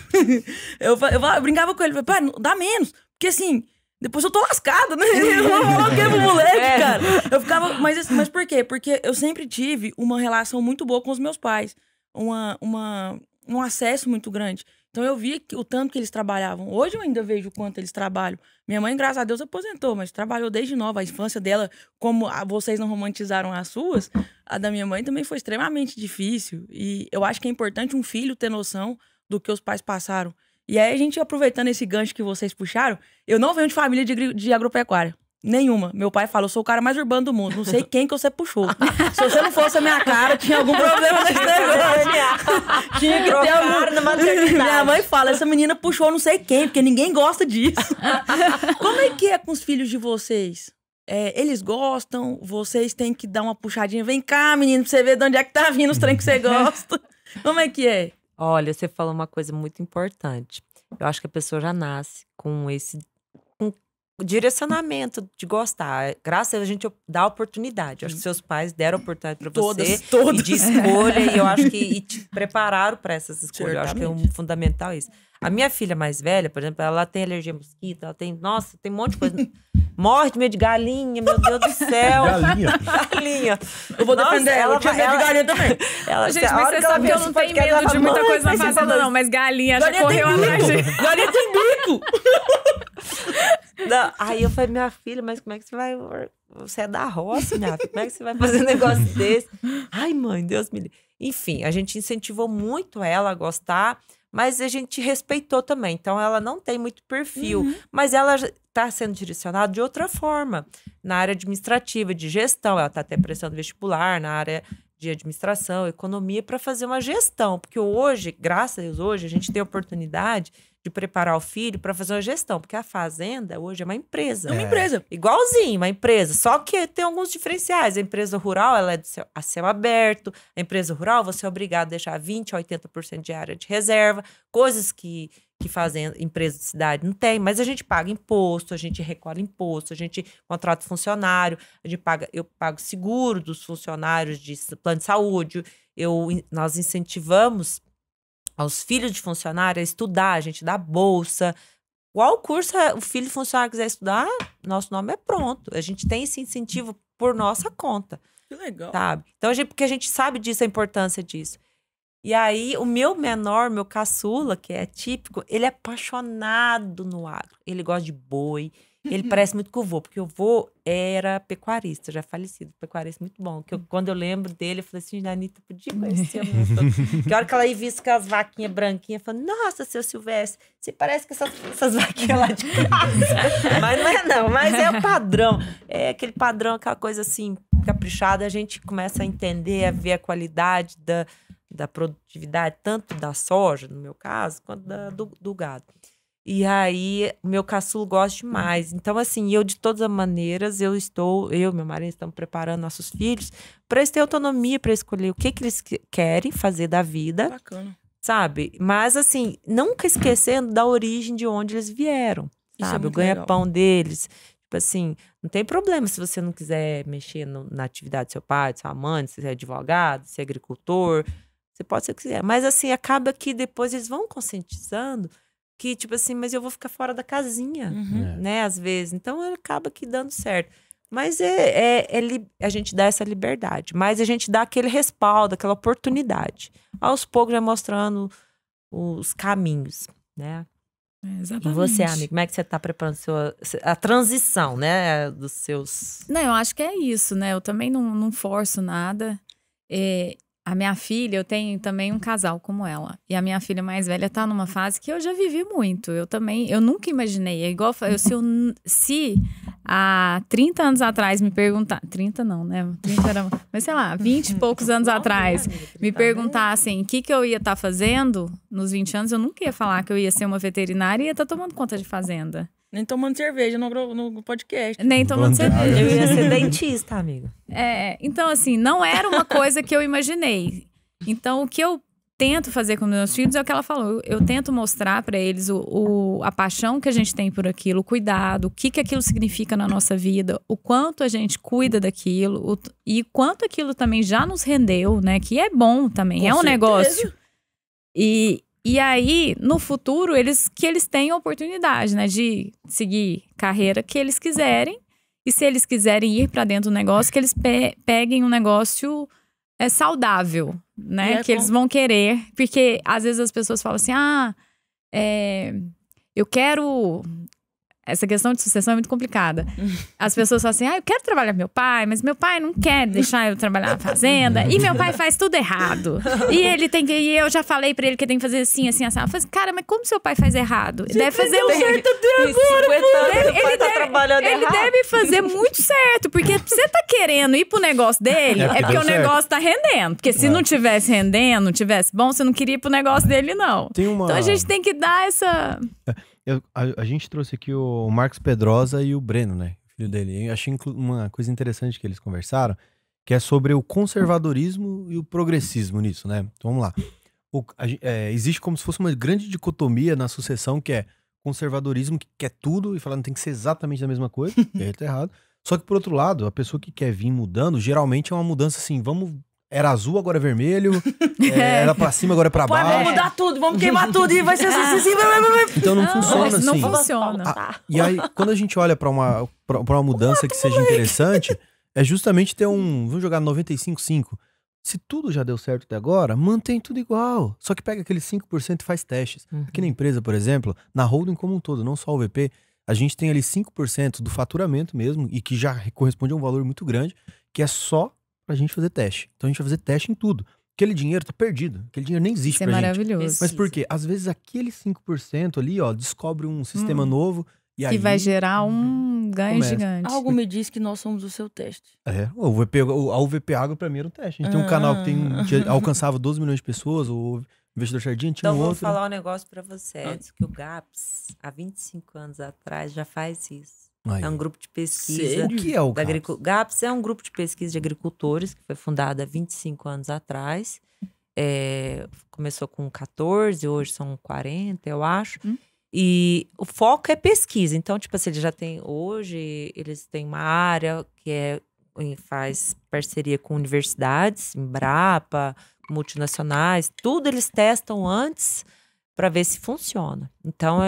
eu brincava com ele, pai, dá menos. Porque assim, depois eu tô lascado, né? Eu vou falar o que pro moleque, cara? Eu ficava, mas por quê? Porque eu sempre tive uma relação muito boa com os meus pais. Um acesso muito grande. Então eu via o tanto que eles trabalhavam. Hoje eu ainda vejo o quanto eles trabalham. Minha mãe, graças a Deus, aposentou, mas trabalhou desde nova. A infância dela, como vocês não romantizaram as suas, a da minha mãe também foi extremamente difícil. E eu acho que é importante um filho ter noção do que os pais passaram. E aí, a gente aproveitando esse gancho que vocês puxaram, eu não venho de família de agropecuária. Nenhuma. Meu pai fala, eu sou o cara mais urbano do mundo. Não sei quem que você puxou. Se você não fosse a minha cara, tinha algum problema nesse negócio. Tinha que ter algum... Minha mãe fala, essa menina puxou não sei quem, porque ninguém gosta disso. Como é que é com os filhos de vocês? Eles gostam? Vocês têm que dar uma puxadinha. Vem cá, menino, pra você ver de onde é que tá vindo os trem que você gosta. Como é que é? Olha, você falou uma coisa muito importante. Eu acho que a pessoa já nasce com esse... direcionamento de gostar. Graças a Deus, a gente dá oportunidade. Eu acho que seus pais deram oportunidade para você. Todas. E de escolha. E eu acho que te prepararam para essas escolhas. Certamente. Eu acho que é fundamental isso. A minha filha mais velha, por exemplo, ela tem alergia a mosquito, ela tem... Nossa, tem um monte de coisa. Morre de medo de galinha, meu Deus do céu. Galinha. Eu vou defender ela. Eu tinha medo de galinha também. Gente, mas você sabe que eu não tenho medo de muita coisa na fazenda, não. Mas galinha já correu atrás de... Galinha tem bico! Não, aí eu falei, minha filha, mas como é que você vai... Você é da roça, minha filha. Como é que você vai fazer um negócio desse? Ai, mãe, Deus me livre. Enfim, a gente incentivou muito ela a gostar, mas a gente respeitou também. Então, ela não tem muito perfil. Mas ela está sendo direcionada de outra forma. Na área administrativa, de gestão. Ela está até prestando vestibular na área de administração, economia, para fazer uma gestão. Porque hoje, graças a Deus, hoje a gente tem a oportunidade de preparar o filho para fazer uma gestão. Porque a fazenda hoje é uma empresa. É uma empresa. Igualzinho, uma empresa. Só que tem alguns diferenciais. A empresa rural, ela é a céu aberto. A empresa rural, você é obrigado a deixar 20% a 80% de área de reserva. Coisas que fazem empresa de cidade não tem. Mas a gente paga imposto, a gente recolhe imposto, a gente contrata funcionário, eu pago seguro dos funcionários de plano de saúde. Nós incentivamos aos filhos de funcionário a estudar, a gente dá bolsa. Qual curso o filho de funcionário quiser estudar, nosso nome é pronto. A gente tem esse incentivo por nossa conta. Que legal. Sabe? Então, porque a gente sabe disso, a importância disso. E aí, o meu menor, meu caçula, que é típico, ele é apaixonado no agro. Ele gosta de boi. Ele parece muito com o vô, porque o vô era pecuarista, já falecido, pecuarista muito bom. Quando eu lembro dele, eu falei assim, Anitta, podia conhecer a música. Que a hora que ela ia visto com as vaquinhas branquinhas, eu falei, nossa, seu Silvestre, você parece que essas vaquinhas lá de casa. Mas não é não, mas é o padrão. É aquele padrão, aquela coisa assim, caprichada. A gente começa a entender, a ver a qualidade da produtividade, tanto da soja, no meu caso, quanto do gado. E aí, o meu caçulo gosta demais. Então, assim, de todas as maneiras, eu e meu marido estamos preparando nossos filhos para eles terem autonomia, para escolher o que eles querem fazer da vida. Bacana. Sabe? Mas, assim, nunca esquecendo da origem de onde eles vieram. Sabe? O ganha-pão deles. Tipo assim, não tem problema se você não quiser mexer na atividade do seu pai, de sua mãe, se é advogado, se é agricultor. Você pode ser o que quiser. Mas, assim, acaba que depois eles vão conscientizando que, tipo assim, mas eu vou ficar fora da casinha, né, às vezes. Então, acaba que dando certo. Mas a gente dá essa liberdade. Mas a gente dá aquele respaldo, aquela oportunidade. Aos poucos, já mostrando os caminhos, né? Exatamente. E você, amiga, como é que você está preparando a transição, né, dos seus... Não, eu acho que é isso, né? Eu também não forço nada. A minha filha, eu tenho também um casal como ela. E a minha filha mais velha tá numa fase que eu já vivi muito. Eu nunca imaginei. É igual, se há 30 anos atrás me perguntar... 30 não, né? 30 era... Mas sei lá, 20 e poucos anos atrás, me perguntassem o que eu ia estar fazendo nos 20 anos, eu nunca ia falar que eu ia ser uma veterinária e ia estar tomando conta de fazenda. Nem tomando cerveja no podcast. Nem tomando cerveja. Eu ia ser dentista, amigo. Então, assim, não era uma coisa que eu imaginei. Então, o que eu tento fazer com meus filhos é o que ela falou. Eu tento mostrar para eles a paixão que a gente tem por aquilo, o cuidado, o que aquilo significa na nossa vida, o quanto a gente cuida daquilo e quanto aquilo também já nos rendeu, né? Que é bom também, Com é um certeza. negócio. E aí, no futuro, eles tenham oportunidade, né? De seguir carreira que eles quiserem. E se eles quiserem ir para dentro do negócio, que eles peguem um negócio saudável, né? Que eles vão querer. Porque, às vezes, as pessoas falam assim, eu quero... Essa questão de sucessão é muito complicada. As pessoas falam assim, eu quero trabalhar com meu pai, mas meu pai não quer deixar eu trabalhar na fazenda. E meu pai faz tudo errado. E eu já falei pra ele que tem que fazer assim, assim, assim. Eu falei assim, cara, mas como seu pai faz errado? Ele deve fazer certo Ele deve fazer muito certo. Porque você tá querendo ir pro negócio dele, é porque o negócio tá rendendo. Porque se não tivesse rendendo, não tivesse bom, você não queria ir pro negócio dele, não. Então a gente tem que dar essa... A gente trouxe aqui o Marcos Pedrosa e o Breno, né? Filho dele. Eu achei uma coisa interessante que eles conversaram, que é sobre o conservadorismo e o progressismo nisso, né? Então vamos lá. Existe como se fosse uma grande dicotomia na sucessão, que é conservadorismo, que quer tudo e falando que tem que ser exatamente a mesma coisa, e aí tá errado. Só que por outro lado, a pessoa que quer vir mudando, geralmente é uma mudança assim, era azul, agora é vermelho. Era pra cima, agora é pra baixo. Vamos mudar tudo, vamos queimar tudo e vai ser assim. Então não funciona assim. Não funciona. E aí, quando a gente olha pra uma mudança que seja interessante, é justamente ter vamos jogar 95-5. Se tudo já deu certo até agora, mantém tudo igual. Só que pega aqueles 5% e faz testes. Aqui na empresa, por exemplo, na holding como um todo, não só o VP, a gente tem ali 5% do faturamento mesmo, e que já corresponde a um valor muito grande, que é só pra gente fazer teste. Então a gente vai fazer teste em tudo. Aquele dinheiro tá perdido. Aquele dinheiro nem existe pra gente. Isso é maravilhoso. Mas por quê? Às vezes aquele 5% ali, descobre um sistema novo e aí... Que vai gerar um ganho gigante. Algo me diz que nós somos o seu teste. A UVP Agro pra mim era um teste. A gente tem um canal que alcançava 12 milhões de pessoas, o Investidor Sardinha tinha então, outro. Então vou falar um negócio pra você, Edson, que o GAPS, há 25 anos atrás, já faz isso. Aí. É um grupo de pesquisa. Sério? O que é o GAPS? GAPS é um grupo de pesquisa de agricultores que foi fundado há 25 anos atrás. Começou com 14, hoje são 40, eu acho. E o foco é pesquisa. Então, tipo assim, eles têm uma área que faz parceria com universidades, Embrapa, multinacionais, tudo eles testam antes para ver se funciona. Então,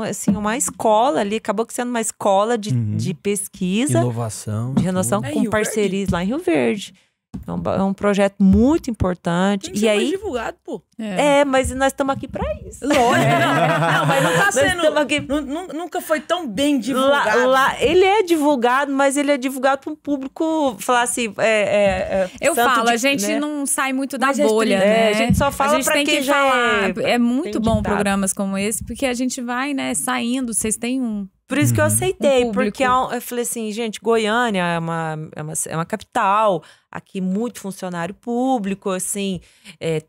assim, uma escola ali, acabou sendo uma escola de pesquisa. Inovação. De renovação com parcerias lá em Rio Verde. É um projeto muito importante. Tem que ser mais divulgado, pô. Mas nós estamos aqui para isso. Lógico. Não, mas não tá sendo... Nunca foi tão bem divulgado. Ele é divulgado, mas ele é divulgado para um público, falar assim... Eu falo, a gente não sai muito da bolha, né? A gente só fala para quem já falar. É muito bom programas como esse, porque a gente vai, né, saindo. Vocês têm Por isso que eu aceitei, porque eu falei assim, gente, Goiânia é uma capital, aqui muito funcionário público, assim,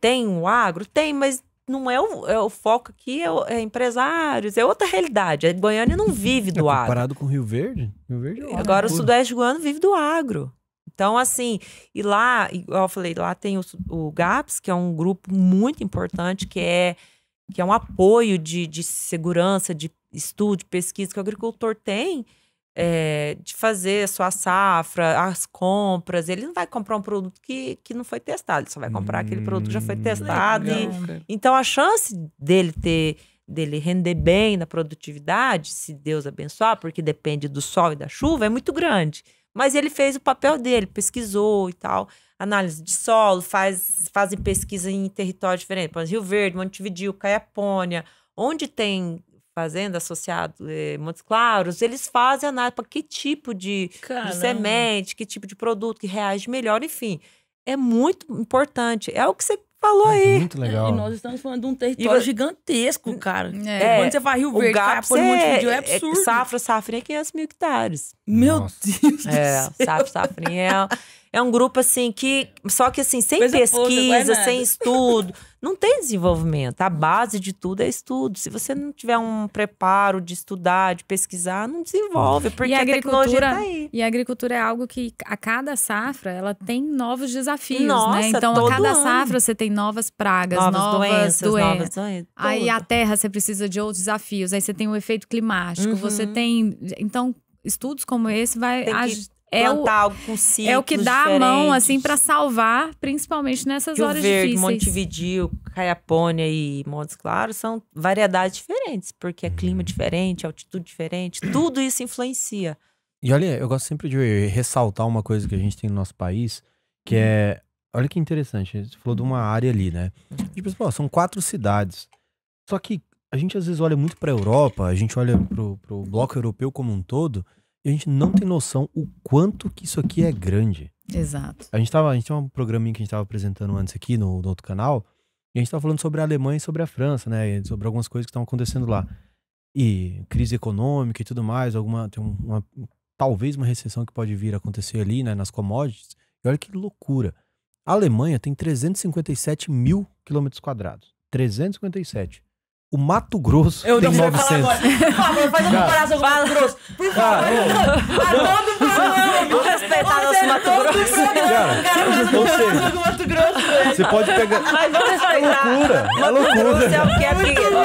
tem um agro? Tem, mas não é o foco aqui, é empresários, é outra realidade. A Goiânia não vive do agro. Comparado com Rio Verde? Rio Verde agora o Sudeste Goiano vive do agro. Então, assim, e lá, igual eu falei, lá tem o GAPS, que é um grupo muito importante, que é um apoio de segurança, de estudo, de pesquisa que o agricultor tem, de fazer a sua safra, as compras. Ele não vai comprar um produto que não foi testado, ele só vai comprar aquele produto que já foi testado. Então, a chance dele render bem na produtividade, se Deus abençoar, porque depende do sol e da chuva, é muito grande. Mas ele fez o papel dele, pesquisou e tal. Análise de solo, fazem pesquisa em território diferente. Por exemplo, Rio Verde, Montevidéu, Caiapônia, onde tem fazenda associado Montes Claros, eles fazem análise para que tipo de semente, que tipo de produto que reage melhor, enfim. É muito importante. É o que você falou aí. Muito legal. E nós estamos falando de um território gigantesco, cara. Quando você faz Rio Verde, Monte Montevidéu, é absurdo. Safrinha é 500 mil hectares. Meu Deus do céu. Safrinha é um grupo assim que... Só que assim, sem pesquisa, sem estudo, não tem desenvolvimento. A base de tudo é estudo. Se você não tiver um preparo de estudar, de pesquisar, não desenvolve, porque a tecnologia tá aí. E a agricultura é algo que a cada safra, ela tem novos desafios, Nossa, né? Então, todo a cada ano. safra você tem novas pragas, novas doenças. Aí a terra você precisa de outros desafios. Aí você tem o efeito climático, você tem... Então, estudos como esse vai... Algo com ciclos é o que dá diferentes. a mão, assim, para salvar, principalmente nessas Rio horas Verde, difíceis. Montevidéu, Caiapônia e Montes Claros são variedades diferentes, porque é clima diferente, altitude diferente, tudo isso influencia. E olha, eu gosto sempre de ressaltar uma coisa que a gente tem no nosso país, que é... Olha que interessante, você falou de uma área ali, né? Tipo, são 4 cidades. Só que a gente às vezes olha muito pra Europa, a gente olha pro bloco europeu como um todo, e a gente não tem noção o quanto que isso aqui é grande. Exato. A gente tem um programinha que a gente tava apresentando antes aqui no outro canal, e a gente tava falando sobre a Alemanha e sobre a França, né? E sobre algumas coisas que estão acontecendo lá. E crise econômica e tudo mais, talvez uma recessão que pode vir a acontecer ali, né? Nas commodities. E olha que loucura. A Alemanha tem 357 mil quilômetros quadrados. 357. O Mato Grosso tem 900. Por favor, faz uma comparação com o Mato Grosso. Por favor. Vamos respeitar nosso Mato Grosso. Ou seja, você pode pegar... Mas vamos respeitar. É loucura. É o que é pequeno.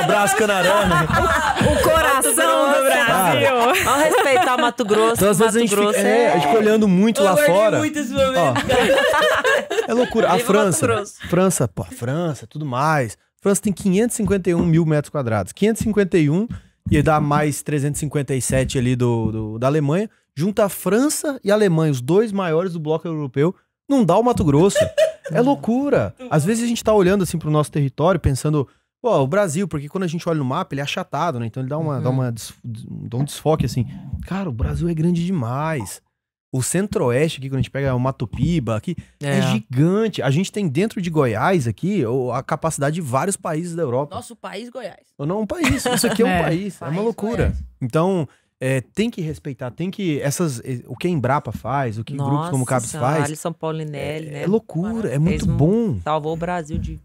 Abraço, Canarana. O coração do Brasil. Vamos respeitar o Mato Grosso. Então, às vezes a gente fica olhando muito lá fora. Muito esse momento, cara. É loucura. A Viva França, França, tudo mais. França tem 551 mil metros quadrados. 551 e dá mais 357 ali da Alemanha. Junta a França e a Alemanha, os dois maiores do bloco europeu, não dá o Mato Grosso. É loucura. Às vezes a gente tá olhando assim pro nosso território, pensando, pô, o Brasil, porque quando a gente olha no mapa, ele é achatado, né? Então ele dá um desfoque assim. Cara, o Brasil é grande demais. O centro-oeste aqui, quando a gente pega o Mato Piba, aqui, é gigante. A gente tem dentro de Goiás aqui a capacidade de vários países da Europa. Nosso país, Goiás. Ou não, um país. Isso aqui é um país. É uma loucura. Goiás. Então, tem que respeitar, tem que... o que a Embrapa faz, o que grupos como o CAPES faz... Alisson Paulinelli, né? É loucura, é muito bom. Salvou o Brasil de...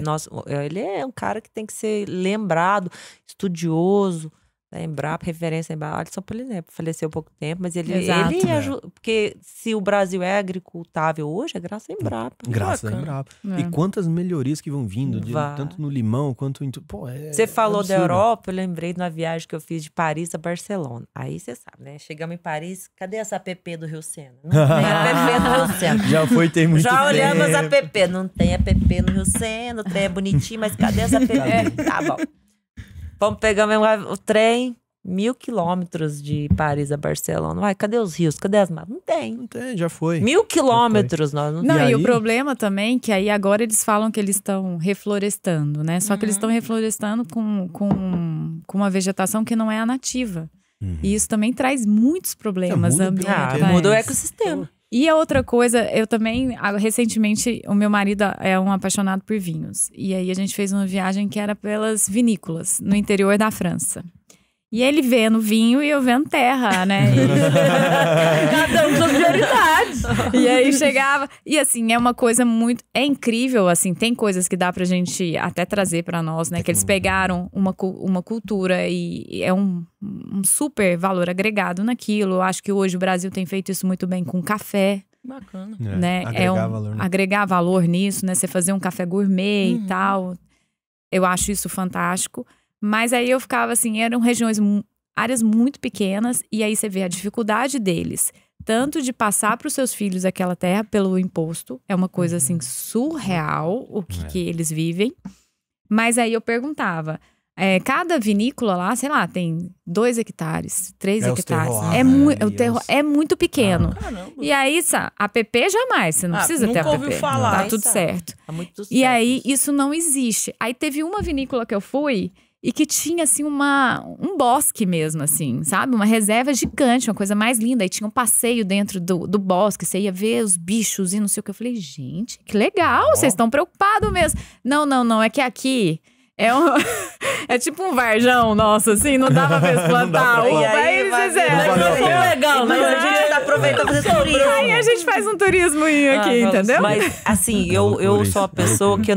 Nossa, ele é um cara que tem que ser lembrado, estudioso, da Embrapa, referência à Embrapa. Alisson Paulinelli faleceu há pouco tempo, mas ele ajuda, porque se o Brasil é agricultável hoje, é graças à Embrapa. Graças à Embrapa. E quantas melhorias que vão vindo, tanto no limão quanto em... Pô, você falou da Europa, eu lembrei de uma viagem que eu fiz de Paris a Barcelona. Aí você sabe, né? Chegamos em Paris, cadê essa app do Rio Sena? Não tem app no Rio Sena. Já foi, tem muito tempo. Já olhamos as app, não tem app no Rio Sena, o trem é bonitinho, mas cadê essa app? Tá bom. Vamos pegar o trem, 1.000 quilômetros de Paris a Barcelona. Vai, cadê os rios? Cadê as matas? Não tem. Não tem, já foi. 1.000 quilômetros. E o problema também, que aí agora eles falam que eles estão reflorestando, né? Só que eles estão reflorestando com uma vegetação que não é a nativa. E isso também traz muitos problemas ambientais. Muda o ecossistema. E a outra coisa, eu também, recentemente, o meu marido é um apaixonado por vinhos. E aí a gente fez uma viagem que era pelas vinícolas, no interior da França. E ele vendo vinho e eu vendo terra, né? Cada um suas prioridades. E aí chegava... E assim, é uma coisa muito... É incrível, assim, tem coisas que dá pra gente até trazer pra nós, né? Que eles pegaram uma cultura e é um super valor agregado naquilo. Eu acho que hoje o Brasil tem feito isso muito bem com café. Bacana. Né? Valor, né? Agregar valor nisso, né? Você fazer um café gourmet e tal. Eu acho isso fantástico. Mas aí eu ficava assim, eram áreas muito pequenas, e aí você vê a dificuldade deles, tanto de passar para os seus filhos aquela terra pelo imposto, é uma coisa assim surreal o que eles vivem. Mas aí eu perguntava, Cada vinícola lá, sei lá, tem 2 hectares, 3 hectares. É muito pequeno. E aí, a PP jamais, você não precisa ter a PP. Ouviu falar. Tá tudo certo. E aí, isso não existe. Aí teve uma vinícola que eu fui e que tinha, assim, um bosque mesmo, assim, sabe? Uma reserva gigante, uma coisa mais linda. Aí tinha um passeio dentro do bosque, você ia ver os bichos e não sei o que. Eu falei, gente, que legal, vocês estão preocupados mesmo. Não, é que aqui... É tipo um varjão nosso, assim, não dava pra eles plantar uva. Aí eles fizeram. Não foi legal, mas a gente tá aproveitando pra fazer turismo. Aí a gente faz um turismoinho aqui, entendeu? Mas, assim, eu sou uma pessoa que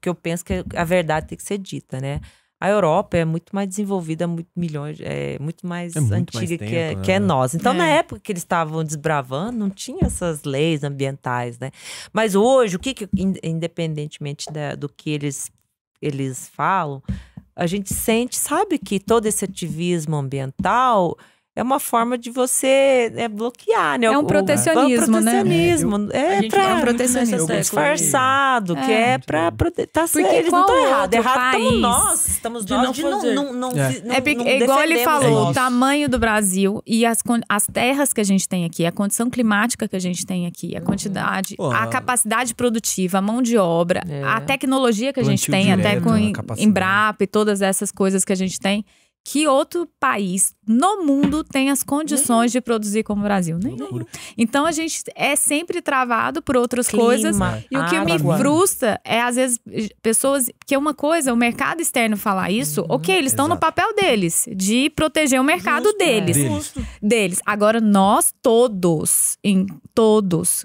eu penso que a verdade tem que ser dita, né? A Europa é muito mais desenvolvida, muito mais antiga que é nós. Então, na época que eles estavam desbravando, não tinha essas leis ambientais, né? Mas hoje, independentemente do que eles falam, a gente sabe que todo esse ativismo ambiental é uma forma de você bloquear, né? É um protecionismo, né? É um protecionismo disfarçado, que é pra proteger. Eles não estão errados. Errado estamos nós de não igual ele falou, o tamanho do Brasil e as terras que a gente tem aqui, a condição climática que a gente tem aqui, a quantidade, a capacidade produtiva, a mão de obra, a tecnologia que a gente tem, até com Embrapa e todas essas coisas que a gente tem. Que outro país no mundo tem as condições de produzir como o Brasil? Nenhum. Então a gente é sempre travado por outras coisas. E o que me frustra é, às vezes, pessoas. Que é uma coisa, o mercado externo falar isso, ok, eles estão no papel deles, de proteger o mercado deles. Agora, nós todos,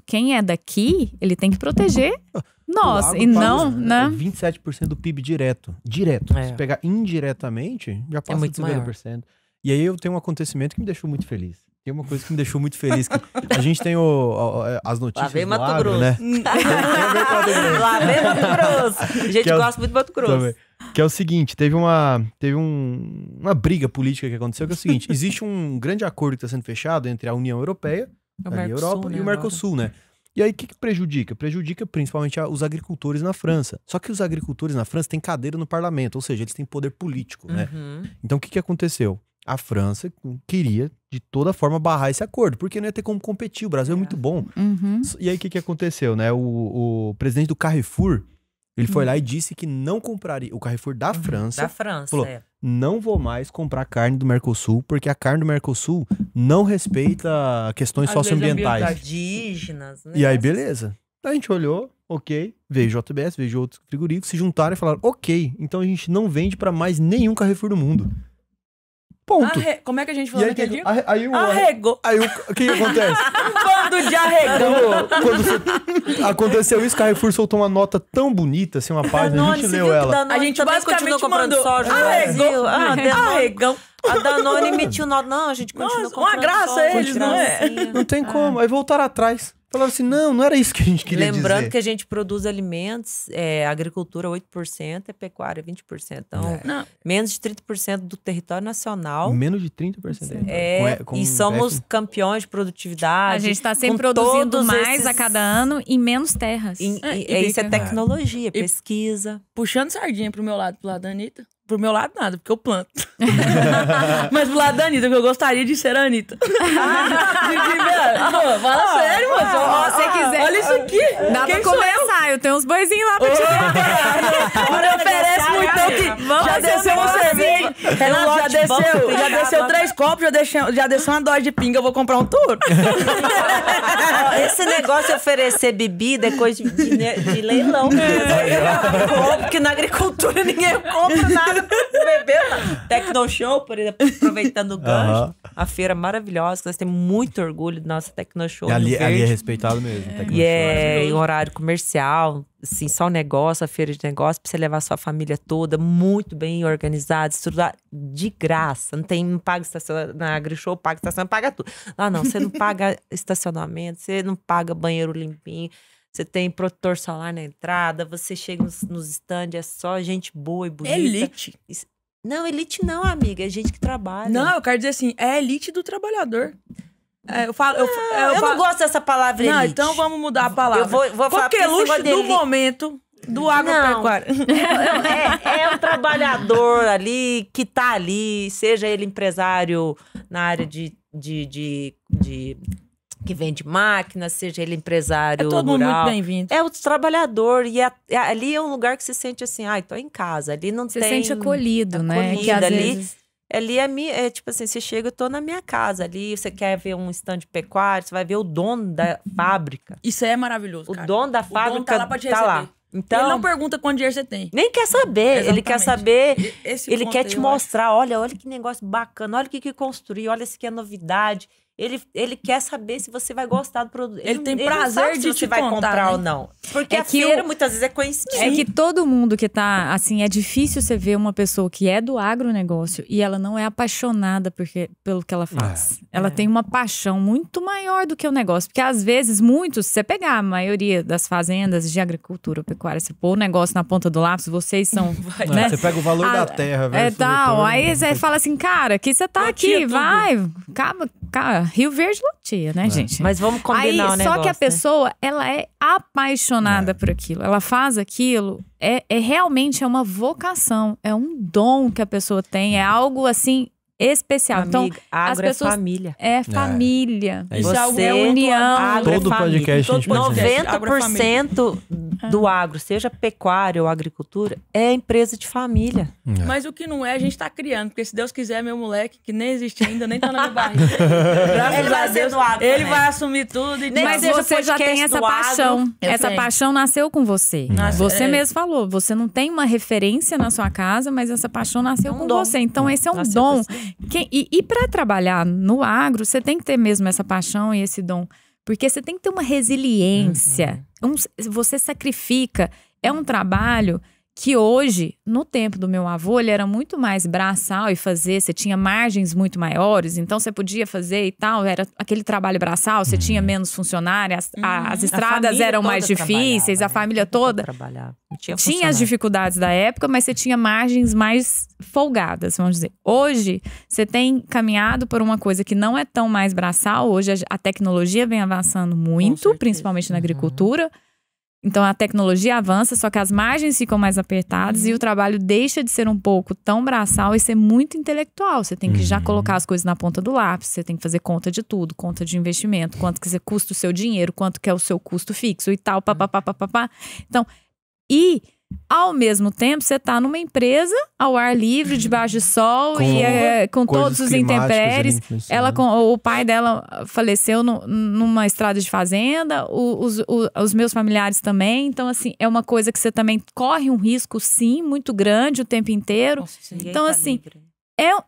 quem é daqui, ele tem que proteger. Nossa, e não, né? 27% do PIB direto. Se pegar indiretamente, já passa de 50%. E aí eu tenho um acontecimento que me deixou muito feliz. Tem uma coisa que me deixou muito feliz. Que a gente tem as notícias do agro, né? Lá vem Mato Grosso. A gente gosta muito de Mato Grosso. Também. Que é o seguinte, teve uma briga política que aconteceu, que é o seguinte. Existe um grande acordo que está sendo fechado entre a União Europeia, a Europa, e o Mercosul, né? E aí, o que prejudica? Prejudica principalmente os agricultores na França. Só que os agricultores na França têm cadeira no parlamento, ou seja, eles têm poder político, né? Então, o que aconteceu? A França queria, de toda forma, barrar esse acordo, porque não ia ter como competir, o Brasil é muito bom. E aí, o que aconteceu, né? O presidente do Carrefour, ele foi lá e disse que não compraria, o Carrefour da França, falou, não vou mais comprar carne do Mercosul, porque a carne do Mercosul não respeita questões socioambientais. Indígenas, né? E aí, beleza. A gente olhou, ok, veio JBS, veio outros frigoríficos, se juntaram e falaram, ok, então a gente não vende para mais nenhum Carrefour do mundo. Ponto. Como é que a gente falou naquele dia? Arregou. Aí o que acontece? Um bando de arregão. Quando aconteceu isso, Carrefour soltou uma nota tão bonita, assim, uma página, a gente leu ela. A gente basicamente comprando soja no Brasil. Arregão. A Danone emitiu nota. Não, a gente continua comprando uma graça soja, eles, não é? Não tem como. Aí voltaram atrás. Falaram assim, não era isso que a gente queria dizer. Lembrando que a gente produz alimentos, agricultura 8%, pecuária 20%. Então, menos de 30% do território nacional. Menos de 30%. E somos campeões de produtividade. A gente está sempre produzindo mais a cada ano em menos terras. Isso é tecnologia, pesquisa. Puxando sardinha pro meu lado, pro lado da Anitta. Pro meu lado, nada, porque eu planto. Mas pro lado da Anitta, porque eu gostaria de ser a Anitta. Fala sério, moço. Se você quiser. Olha isso aqui. Dá pra começar. Eu tenho uns boizinhos lá pra te dar. Oferece muito que já desceu uma cerveja. Renato, já desceu 3 copos, já desceu uma dose de pinga. Eu vou comprar um touro. Esse negócio de oferecer bebida é coisa de leilão. Porque na agricultura ninguém compra nada. Beber Tecnoshow, por exemplo, aproveitando o gancho. A feira maravilhosa, que nós temos muito orgulho da nossa Tecnoshow. Ali é respeitado mesmo. E é em horário comercial, assim, só negócio, a feira de negócio, pra você levar a sua família toda, muito bem organizada, estruturada, de graça. Não paga estacionamento, na AgriShow paga estacionamento, paga tudo. Lá não, você não paga estacionamento, você não paga banheiro limpinho. Você tem protetor solar na entrada, você chega nos stands, é só gente boa e bonita. Elite. Não, elite não, amiga, é gente que trabalha. Não, eu quero dizer assim, é elite do trabalhador. Eu não gosto dessa palavra elite. Não, então vamos mudar a palavra. Eu vou falar porque luxo do momento do agropecuário. É um trabalhador ali que tá ali, seja ele empresário na área de que vende máquinas, seja ele empresário todo mundo rural. muito bem-vindo. É o trabalhador e ali é um lugar que você sente assim, tô em casa. Ali não você tem... Você sente acolhido, né? Que às vezes... Ali é tipo assim, você chega, eu tô na minha casa. Ali você quer ver um stand pecuário, você vai ver o dono da fábrica. Isso é maravilhoso, cara. O dono da fábrica dono tá lá pra te receber. lá. Então, ele não pergunta quanto dinheiro você tem. Nem quer saber. Exatamente. Ele quer saber, ele quer te mostrar, acho. olha que negócio bacana, olha o que construiu, olha isso aqui é novidade. Ele quer saber se você vai gostar do produto. Ele tem prazer de te vai contar, comprar né? ou não. Porque a feira muitas vezes é conhecida. É que todo mundo que tá, assim, é difícil você ver uma pessoa que é do agronegócio e ela não é apaixonada pelo que ela faz. Ela tem uma paixão muito maior do que o negócio. Porque às vezes, muitos, se você pegar a maioria das fazendas de agricultura ou pecuária, se pôr o negócio na ponta do lápis, vocês são... né? Você pega o valor da terra, velho. Aí você fala assim, cara, que você tá aqui, vai, cara, Rio Verde loteia, né, gente? Mas vamos combinar o negócio. Só que a pessoa, ela é apaixonada por aquilo. Ela faz aquilo, realmente é uma vocação, é um dom que a pessoa tem, é algo assim especial. Amiga, então, as pessoas família. É família. É Isso você, é união. Todo podcast a gente pode 90% do agro, seja pecuária ou agricultura, é empresa de família. Mas o que não é, a gente tá criando. Porque se Deus quiser, meu moleque, que nem existe ainda, nem tá na minha barriga. Graças a Deus, ele vai assumir tudo. E mas você já tem essa paixão. Essa paixão nasceu com você. Você mesmo falou. Você não tem uma referência na sua casa, mas essa paixão nasceu com você. Então esse é um dom. E para trabalhar no agro, você tem que ter mesmo essa paixão e esse dom. Porque você tem que ter uma resiliência. Você sacrifica. É um trabalho que hoje, no tempo do meu avô, ele era muito mais braçal e fazer. Você tinha margens muito maiores, então você podia fazer e tal. Era aquele trabalho braçal, você tinha menos funcionários, as estradas eram mais difíceis, a família toda tinha as dificuldades da época, mas você tinha margens mais folgadas, vamos dizer. Hoje, você tem caminhado por uma coisa que não é tão mais braçal. Hoje a tecnologia vem avançando muito, principalmente na agricultura. Então a tecnologia avança, só que as margens ficam mais apertadas e o trabalho deixa de ser um pouco tão braçal e ser muito intelectual. Você tem que já colocar as coisas na ponta do lápis, você tem que fazer conta de tudo, conta de investimento, quanto que você custa o seu dinheiro, quanto que é o seu custo fixo e tal, papapá. Então, ao mesmo tempo, você está numa empresa ao ar livre, debaixo de sol, com todos os intempéries. O pai dela faleceu numa estrada de fazenda, os meus familiares também. Então, assim, é uma coisa que você também corre um risco, sim, muito grande o tempo inteiro. Nossa, então, assim,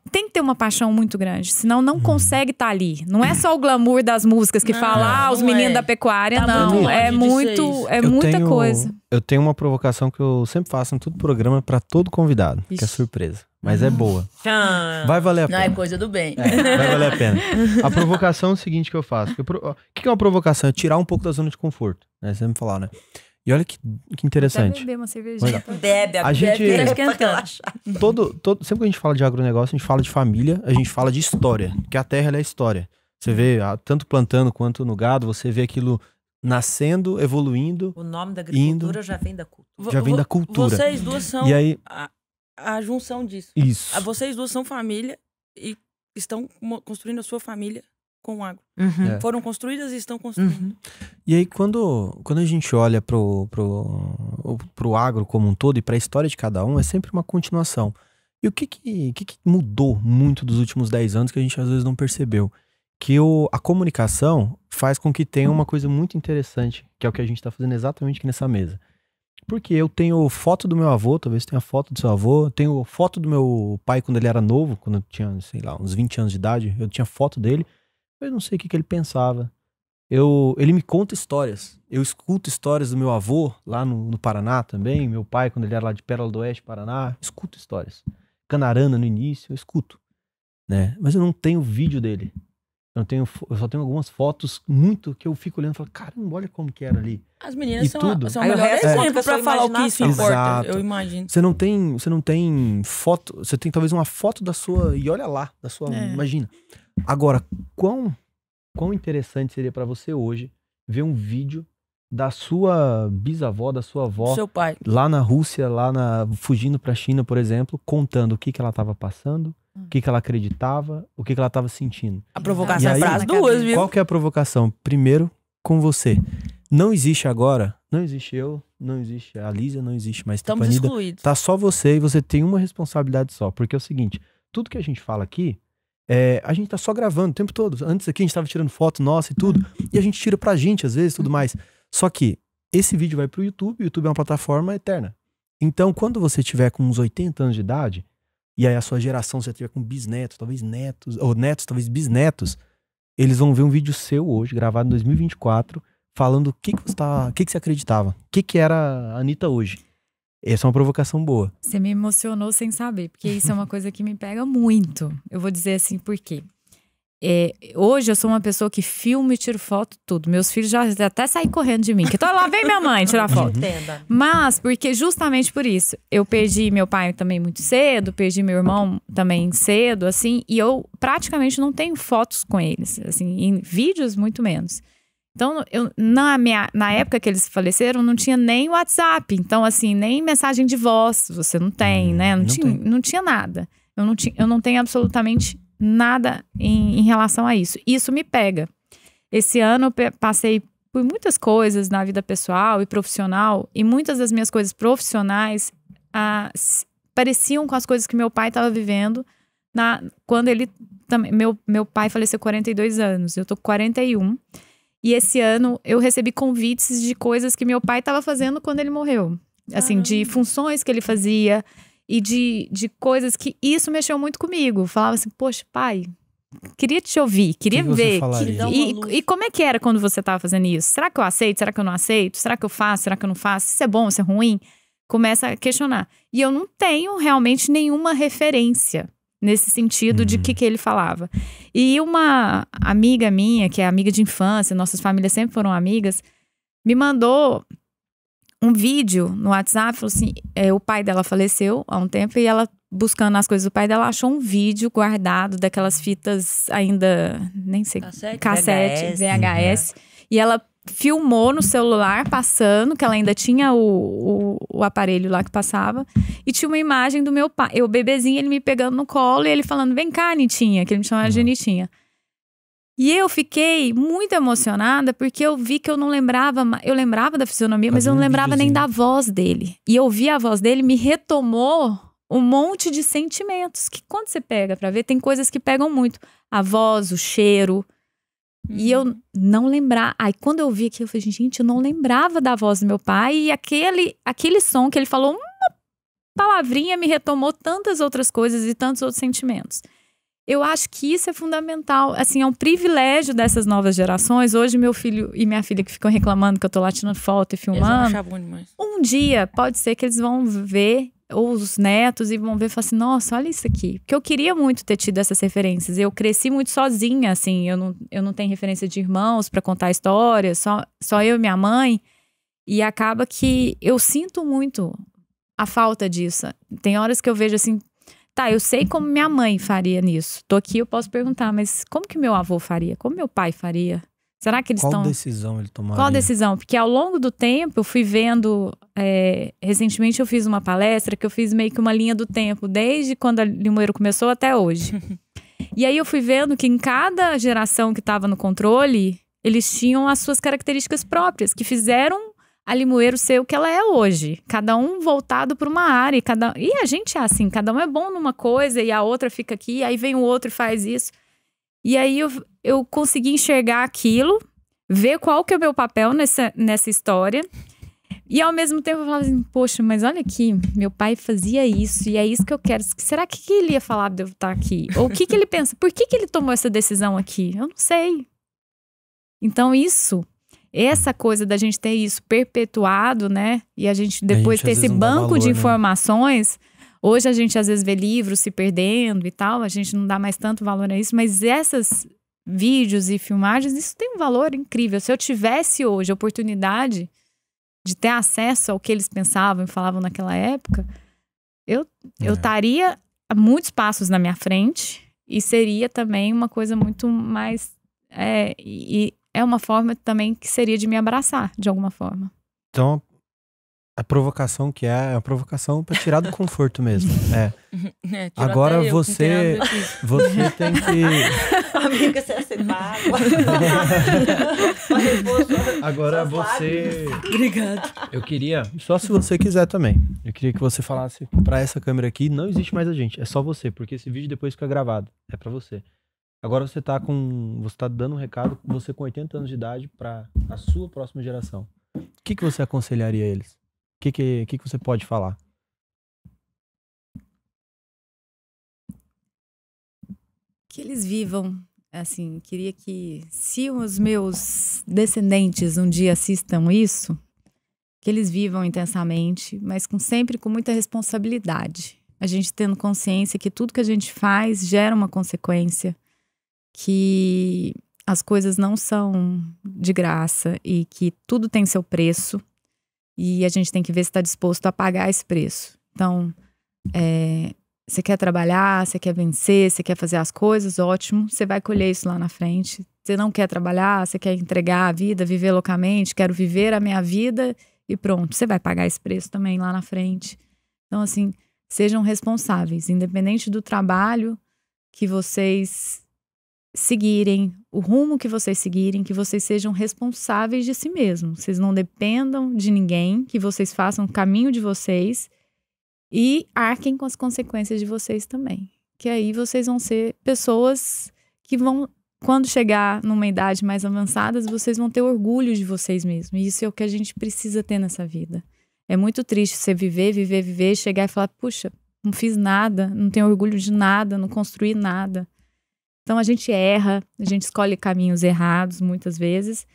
tem que ter uma paixão muito grande, senão não consegue estar ali. Não é só o glamour das músicas que fala, os meninos da pecuária, não. É muita coisa. Eu tenho uma provocação que eu sempre faço em todo programa pra todo convidado, que é surpresa. Mas é boa. Vai valer a pena. Não, é coisa do bem. Vai valer a pena. A provocação é o seguinte que eu faço. O que é uma provocação? É tirar um pouco da zona de conforto. Né? Você me falar, né? E olha que interessante. Beber uma cervejinha. Bebe, a gente esquentando. Sempre que a gente fala de agronegócio, a gente fala de família, a gente fala de história. Porque a terra, ela é história. Você vê, tanto plantando quanto no gado, você vê aquilo nascendo, evoluindo. O nome da agricultura já vem da cultura. Já vem da cultura. Vocês duas são e aí, a junção disso. Isso. Vocês duas são família e estão construindo a sua família com o agro. Foram construídas e estão construindo. E aí, quando a gente olha pro agro como um todo e pra história de cada um, é sempre uma continuação. E o que mudou muito dos últimos 10 anos que a gente às vezes não percebeu? Que a comunicação faz com que tenha uma coisa muito interessante, que é o que a gente tá fazendo exatamente aqui nessa mesa. Porque eu tenho foto do meu avô, talvez tenha foto do seu avô, tenho foto do meu pai quando ele era novo, quando eu tinha, sei lá, uns 20 anos de idade, eu tinha foto dele. Eu não sei o que ele pensava. Ele me conta histórias. Eu escuto histórias do meu avô lá no Paraná também. Meu pai, quando ele era lá de Pérola do Oeste, Paraná. Escuto histórias. Canarana no início, eu escuto. Né? Mas eu não tenho vídeo dele. Eu só tenho algumas fotos muito que eu fico olhando e falo, caramba, olha como que era ali. As meninas são o melhor exemplo pra falar o que isso importa. Exato. Eu imagino. Você não tem foto, você tem talvez uma foto da sua, e olha lá, da sua, imagina. Agora, quão interessante seria pra você hoje ver um vídeo da sua bisavó, da sua avó, Seu pai. lá na Rússia, fugindo pra China, por exemplo, contando o que ela tava passando, o que ela acreditava, o que ela tava sentindo. A provocação aí, é pras duas, viu? Qual que é a provocação? Primeiro, com você. Não existe agora, não existe eu, não existe a Lísia, não existe mais Estamos Stepanida. excluídos. Tá só você e você tem uma responsabilidade só. Porque é o seguinte, tudo que a gente fala aqui, a gente tá só gravando o tempo todo. Antes aqui a gente tava tirando foto nossa e tudo. E a gente tira pra gente, às vezes, tudo mais. Só que esse vídeo vai pro YouTube, o YouTube é uma plataforma eterna. Então, quando você tiver com uns 80 anos de idade, e aí a sua geração, você tiver com bisnetos, talvez netos, ou netos, talvez bisnetos, eles vão ver um vídeo seu hoje, gravado em 2024, falando o que você acreditava, o que era a Anitta hoje. Essa é uma provocação boa. Você me emocionou sem saber, porque isso é uma coisa que me pega muito. Eu vou dizer assim, por quê? Hoje eu sou uma pessoa que filma e tiro foto, tudo. Meus filhos já até saem correndo de mim. Que lá vem minha mãe tirar foto. Mas, porque justamente por isso, eu perdi meu pai também muito cedo, perdi meu irmão também cedo, assim, e eu praticamente não tenho fotos com eles, assim, em vídeos muito menos. Então, na época que eles faleceram, não tinha nem WhatsApp. Então, assim, nem mensagem de voz você não tem, né? Não tinha nada. Eu não tenho absolutamente nada em relação a isso. Isso me pega. Esse ano eu passei por muitas coisas na vida pessoal e profissional, e muitas das minhas coisas profissionais pareciam com as coisas que meu pai estava vivendo quando ele também. Meu pai faleceu com 42 anos, eu tô com 41. E esse ano eu recebi convites de coisas que meu pai estava fazendo quando ele morreu. Assim, de funções que ele fazia e de coisas que isso mexeu muito comigo. Falava assim, poxa, pai, queria te ouvir, queria ver. E como é que era quando você estava fazendo isso? Será que eu aceito? Será que eu não aceito? Será que eu faço? Será que eu não faço? Isso é bom? Isso é ruim? Começa a questionar. E eu não tenho realmente nenhuma referência nesse sentido de que ele falava. E uma amiga minha, que é amiga de infância, nossas famílias sempre foram amigas, me mandou um vídeo no WhatsApp, falou assim, o pai dela faleceu há um tempo, e ela, buscando as coisas do pai dela, achou um vídeo guardado daquelas fitas ainda, nem sei, cassete, VHS. E ela filmou no celular, passando, que ela ainda tinha o aparelho lá que passava, e tinha uma imagem do meu pai, o bebezinho, ele me pegando no colo e ele falando, vem cá, Anitinha, que ele me chamava de Anitinha. E eu fiquei muito emocionada, porque eu vi que eu não lembrava, eu lembrava da fisionomia, mas eu não lembrava nem da voz dele. E ouvir a voz dele me retomou um monte de sentimentos, que quando você pega pra ver, tem coisas que pegam muito. A voz, o cheiro. E eu não lembrava. Aí quando eu vi aqui, eu falei, gente, eu não lembrava da voz do meu pai. E aquele som que ele falou, uma palavrinha, me retomou tantas outras coisas e tantos outros sentimentos. Eu acho que isso é fundamental. Assim, é um privilégio dessas novas gerações. Hoje, meu filho e minha filha que ficam reclamando que eu tô lá tirando foto e filmando. Um dia, pode ser que eles vão ver, ou os netos, e vão ver e falar assim, nossa, olha isso aqui. Porque eu queria muito ter tido essas referências. Eu cresci muito sozinha, assim. Eu não tenho referência de irmãos para contar histórias. Só eu e minha mãe. E acaba que eu sinto muito a falta disso. Tem horas que eu vejo assim, tá, eu sei como minha mãe faria nisso. Tô aqui, eu posso perguntar, mas como que meu avô faria? Como meu pai faria? Será que eles estão... Qual decisão ele tomaria? Qual decisão? Porque ao longo do tempo eu fui vendo... recentemente eu fiz uma palestra que eu fiz meio que uma linha do tempo, desde quando a Limoeiro começou até hoje. E aí eu fui vendo que em cada geração que estava no controle, eles tinham as suas características próprias, que fizeram a Limoeiro ser o que ela é hoje. Cada um voltado para uma área. E a gente é assim, cada um é bom numa coisa e a outra fica aqui, aí vem o outro e faz isso. E aí eu consegui enxergar aquilo, ver qual que é o meu papel nessa história. E ao mesmo tempo eu falava assim, poxa, mas olha aqui, meu pai fazia isso e é isso que eu quero. Será que ele ia falar de eu estar aqui? Ou o que ele pensa? Por que ele tomou essa decisão aqui? Eu não sei. Então essa coisa da gente ter isso perpetuado, né? E a gente depois ter esse banco de informações... Né? Hoje a gente às vezes vê livros se perdendo e tal, a gente não dá mais tanto valor a isso, mas esses vídeos e filmagens, isso tem um valor incrível. Se eu tivesse hoje a oportunidade de ter acesso ao que eles pensavam e falavam naquela época, eu estaria a muitos passos na minha frente e seria também uma coisa muito mais... é uma forma também que seria de me abraçar, de alguma forma. Então, a provocação que é a provocação para tirar do conforto mesmo. Agora você tem que... Amiga, você aceita água. Agora você... Obrigado. Eu queria, só se você quiser também, eu queria que você falasse pra essa câmera aqui, não existe mais a gente, é só você, porque esse vídeo depois fica gravado, é pra você. Agora você tá dando um recado, você com 80 anos de idade, pra a sua próxima geração. O que você aconselharia a eles? O que você pode falar? Que eles vivam, assim, queria que, se os meus descendentes um dia assistam isso, que eles vivam intensamente, mas sempre com muita responsabilidade. A gente tendo consciência que tudo que a gente faz gera uma consequência, que as coisas não são de graça e que tudo tem seu preço e a gente tem que ver se está disposto a pagar esse preço. Então, você quer trabalhar, você quer vencer, você quer fazer as coisas, ótimo, você vai colher isso lá na frente. Você não quer trabalhar, você quer entregar a vida, viver loucamente, quero viver a minha vida e pronto, você vai pagar esse preço também lá na frente. Então, assim, sejam responsáveis, independente do trabalho que vocês seguirem, o rumo que vocês seguirem, que vocês sejam responsáveis de si mesmos. Vocês não dependam de ninguém, que vocês façam o caminho de vocês e arquem com as consequências de vocês também. Que aí vocês vão ser pessoas que vão, quando chegar numa idade mais avançada, vocês vão ter orgulho de vocês mesmos. E isso é o que a gente precisa ter nessa vida. É muito triste você viver, chegar e falar, puxa, não fiz nada, não tenho orgulho de nada, não construí nada. Então a gente erra, a gente escolhe caminhos errados muitas vezes,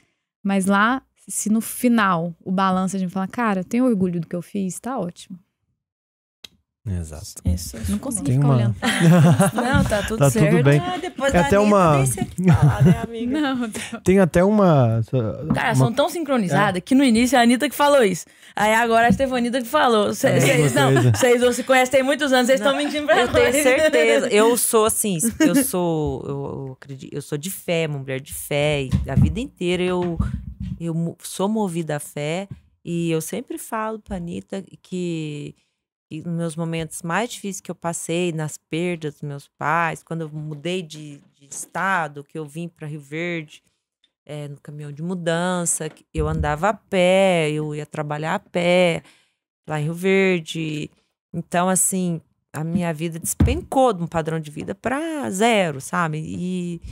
mas lá, se no final o balanço a gente fala, cara, tenho orgulho do que eu fiz, tá ótimo. Exato. Isso. Não consegui ficar olhando. Não, tá tudo Tá certo. tudo bem. Depois É da até Anitta, uma- nem sei o que falar, né, amiga? Não, Tem até uma... Cara, são tão sincronizadas que no início é a Anitta que falou isso. Aí agora a Stefanita que falou. Vocês não se conhecem tem muitos anos, vocês estão mentindo pra Eu nós. tenho certeza. Eu sou assim, eu acredito, eu sou de fé, uma mulher de fé. E a vida inteira eu sou movida à fé. E eu sempre falo pra Anitta que nos meus momentos mais difíceis que eu passei, nas perdas dos meus pais, quando eu mudei de estado, que eu vim para Rio Verde, no caminhão de mudança, eu andava a pé, eu ia trabalhar a pé, lá em Rio Verde. Então, assim, a minha vida despencou de um padrão de vida para zero, sabe? E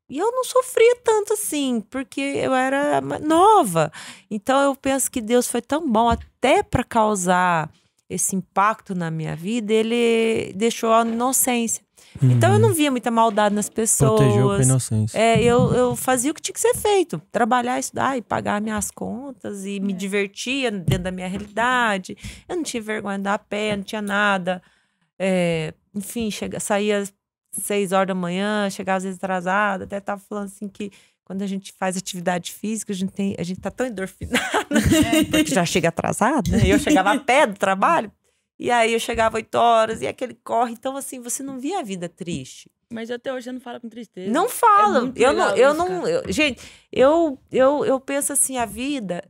eu não sofria tanto assim, porque eu era nova. Então, eu penso que Deus foi tão bom até para causar esse impacto na minha vida, ele deixou a inocência. Então eu não via muita maldade nas pessoas. Protegeu com a inocência. Eu fazia o que tinha que ser feito. Trabalhar, estudar e pagar minhas contas e me divertia dentro da minha realidade. Eu não tinha vergonha de dar a pé, não tinha nada. Enfim, saía 6 horas da manhã, chegava às vezes atrasada. Até tava falando assim que quando a gente faz atividade física, a gente tá tão endorfinada, porque já chega atrasado, né? Eu chegava a pé do trabalho, e aí eu chegava 8 horas, e aquele corre. Então, assim, você não via a vida triste. Mas até hoje você não fala com tristeza. Não falo. Gente, eu penso assim, a vida,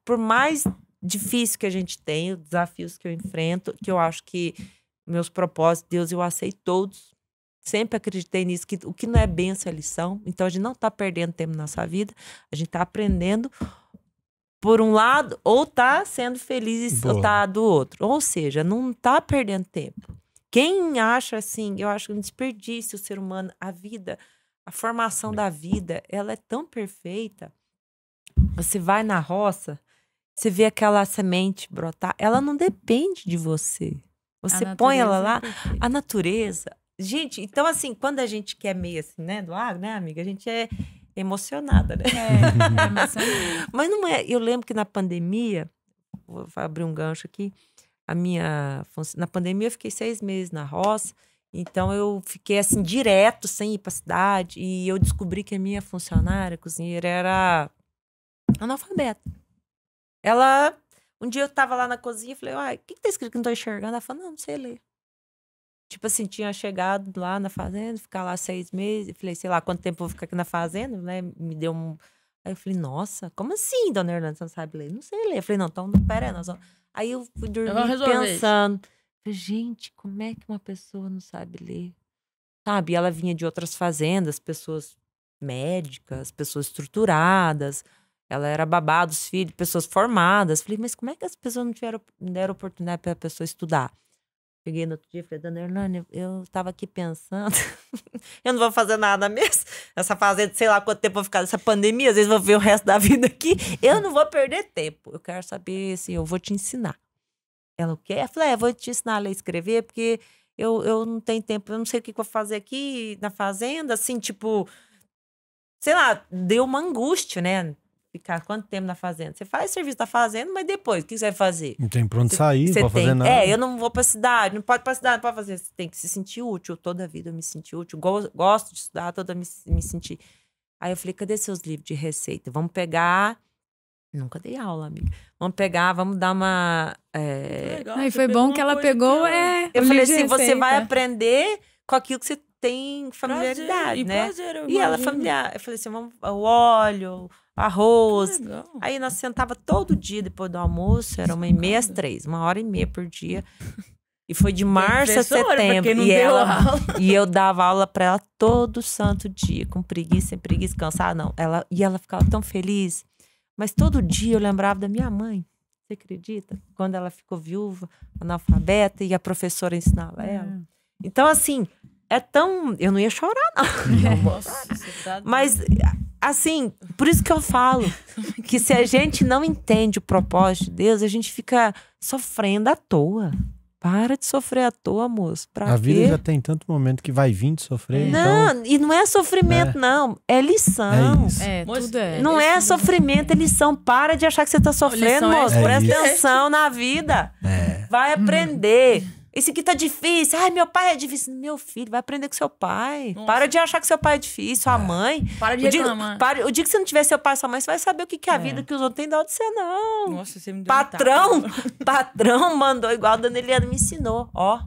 por mais difícil que a gente tem, os desafios que eu enfrento, que eu acho que meus propósitos, Deus, eu aceito todos. Sempre acreditei nisso, que o que não é bênção é lição. Então, a gente não tá perdendo tempo na nossa vida. A gente tá aprendendo, por um lado, ou tá sendo feliz ou tá do outro. Ou seja, não tá perdendo tempo. Quem acha assim, eu acho que um desperdício o ser humano, a vida, a formação da vida, ela é tão perfeita. Você vai na roça, você vê aquela semente brotar, ela não depende de você. Você põe ela lá, a natureza... Gente, então assim, quando a gente quer meio assim, né, do agro, né, amiga? A gente é emocionada, né? É emocionada. Mas não é. Eu lembro que na pandemia, vou abrir um gancho aqui, na pandemia eu fiquei 6 meses na roça, então eu fiquei assim, direto, sem ir pra cidade, e eu descobri que a minha funcionária, cozinheira, era analfabeta. Um dia eu tava lá na cozinha e falei, o que tá escrito que não tô enxergando? Ela falou, não sei ler. Tipo assim, tinha chegado lá na fazenda, ficar lá 6 meses. Eu falei, sei lá, quanto tempo eu vou ficar aqui na fazenda, né? Me deu um... Aí eu falei, nossa, como assim, dona Hernanda, você não sabe ler? Não sei ler. Eu falei, não, então pera aí, nós vamos... Aí eu fui dormir pensando. Falei, gente, como é que uma pessoa não sabe ler? Sabe? E ela vinha de outras fazendas, pessoas médicas, pessoas estruturadas. Ela era babá dos filhos, pessoas formadas. Falei, mas como é que as pessoas não deram oportunidade para a pessoa estudar? Cheguei no outro dia e falei, dona Hernani, eu tava aqui pensando, eu não vou fazer nada mesmo. Essa fazenda, sei lá quanto tempo eu vou ficar nessa pandemia, às vezes vou ver o resto da vida aqui. Eu não vou perder tempo. Eu quero saber se eu vou te ensinar. Ela, o quê? Eu falei, vou te ensinar a ler e escrever, porque eu não tenho tempo, eu não sei o que eu vou fazer aqui na fazenda, assim, tipo, sei lá, deu uma angústia, né? Ficar quanto tempo na fazenda? Você faz serviço da fazenda, mas depois, o que você vai fazer? Não tem pra onde sair, não pode fazer nada. Eu não vou pra cidade, não pode ir pra cidade, não pode fazer. Você tem que se sentir útil, toda a vida eu me senti útil. Gosto de estudar, toda me sentir. Aí eu falei, cadê seus livros de receita? Vamos pegar... Nunca dei aula, amiga. Vamos pegar, vamos dar uma... Legal, e foi bom que ela pegou, Eu falei assim, você vai aprender com aquilo que você tem familiaridade, né? E ela familiar. Eu falei assim, vamos, o óleo, arroz. Aí nós sentava todo dia depois do almoço, era 1h30 às 3, 1h30 por dia. E foi de março a setembro. E eu dava aula pra ela todo santo dia, com preguiça, sem preguiça, cansada, não. E ela ficava tão feliz. Mas todo dia eu lembrava da minha mãe. Você acredita? Quando ela ficou viúva, analfabeta, e a professora ensinava ela. Então, assim, é tão... Eu não ia chorar, não. Nossa, mas, assim, por isso que eu falo que se a gente não entende o propósito de Deus, a gente fica sofrendo à toa. Para de sofrer à toa, moço. A vida já tem tanto momento que vai vir de sofrer. Não, então... e não é sofrimento, não. É lição. Tudo é. Não é sofrimento, é lição. Para de achar que você tá sofrendo, moço. Presta atenção na vida. Vai aprender. Esse aqui tá difícil. Ai, meu pai é difícil. Meu filho, vai aprender com seu pai. Nossa. Para de achar que seu pai é difícil, sua mãe. Para de reclamar. O dia que você não tiver seu pai e sua mãe, você vai saber o que é a vida que os outros têm dó de você, não. Nossa, você me deu Patrão mandou igual a dona Eliana me ensinou. Ó,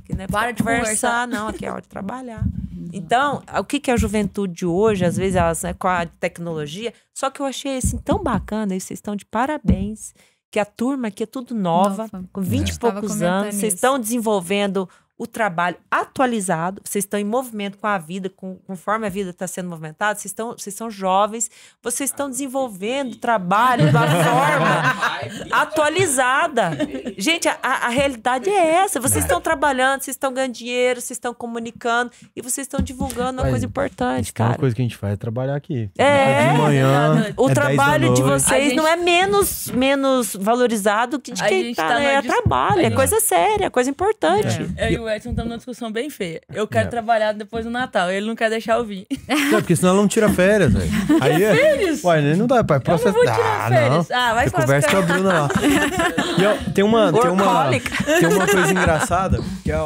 que não é para de conversar, não. Aqui é hora de trabalhar. Então, o que é a juventude de hoje? Às vezes, elas, com a tecnologia. Só que eu achei, assim, tão bacana. E vocês estão de parabéns. Que a turma aqui é tudo nova, com 20 e poucos anos. Vocês estão desenvolvendo o trabalho atualizado, vocês estão em movimento com a vida, conforme a vida está sendo movimentada, vocês são jovens, vocês estão desenvolvendo o trabalho de uma forma atualizada. Gente, a realidade é essa. Vocês estão trabalhando, vocês estão ganhando dinheiro, vocês estão comunicando e vocês estão divulgando uma coisa importante, cara. Uma coisa que a gente faz é trabalhar aqui. De manhã, o trabalho de vocês não é menos valorizado que de quem tá, né? É trabalho, é coisa séria, é coisa importante. Eu e o Edson estamos numa discussão bem feia. Eu quero trabalhar depois do Natal, ele não quer deixar eu vir. Não, porque senão ela não tira férias, velho. Aí férias? Ué, não dá, pai. Eu não vou tirar férias. Não. Vai conversa com a Bruna lá. E, tem uma coisa engraçada, que é...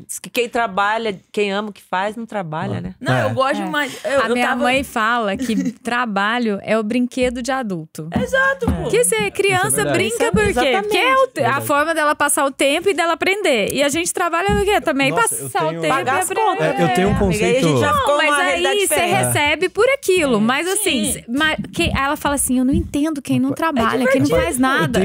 Diz que quem trabalha, quem ama o que faz, não trabalha, né? Não, eu gosto mais... Minha mãe fala que trabalho é o brinquedo de adulto. Exato, pô. Porque você criança brinca por quê? Porque é a forma dela passar o tempo e dela aprender. E a gente trabalha o quê? Também passar o tempo pagar as contas. Eu tenho um conceito... Mas aí você recebe por aquilo. Mas assim, ela fala assim, eu não entendo quem não trabalha, quem não faz nada.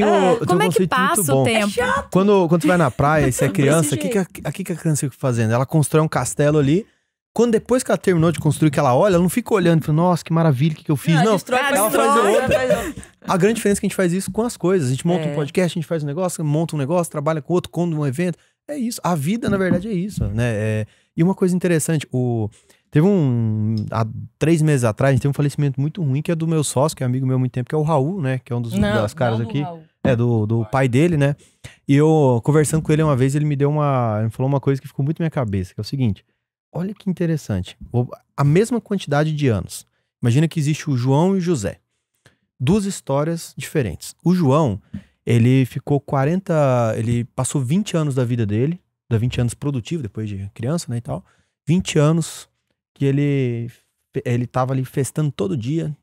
Como é que passa o tempo? Quando você vai na praia e você é criança, o que a criança fica fazendo? Ela constrói um castelo ali. Depois que ela terminou de construir, que ela olha, ela não fica olhando e fala, nossa, que maravilha, o que eu fiz? Não, ela faz outra. A grande diferença é que a gente faz isso com as coisas. A gente monta um podcast, a gente faz um negócio, monta um negócio, trabalha com outro, conta um evento. É isso. A vida, na verdade, é isso, né? E uma coisa interessante, teve há 3 meses atrás, a gente teve um falecimento muito ruim, que é do meu sócio, que é amigo meu há muito tempo, que é o Raul, né? Que é um das caras aqui. Do pai dele, né? E eu, conversando com ele uma vez, ele falou uma coisa que ficou muito na minha cabeça, que é o seguinte: olha que interessante. A mesma quantidade de anos. Imagina que existe o João e o José. 2 histórias diferentes. O João, ele passou 20 anos da vida dele, 20 anos produtivo, depois de criança, né, e tal. 20 anos que ele tava ali festando todo dia.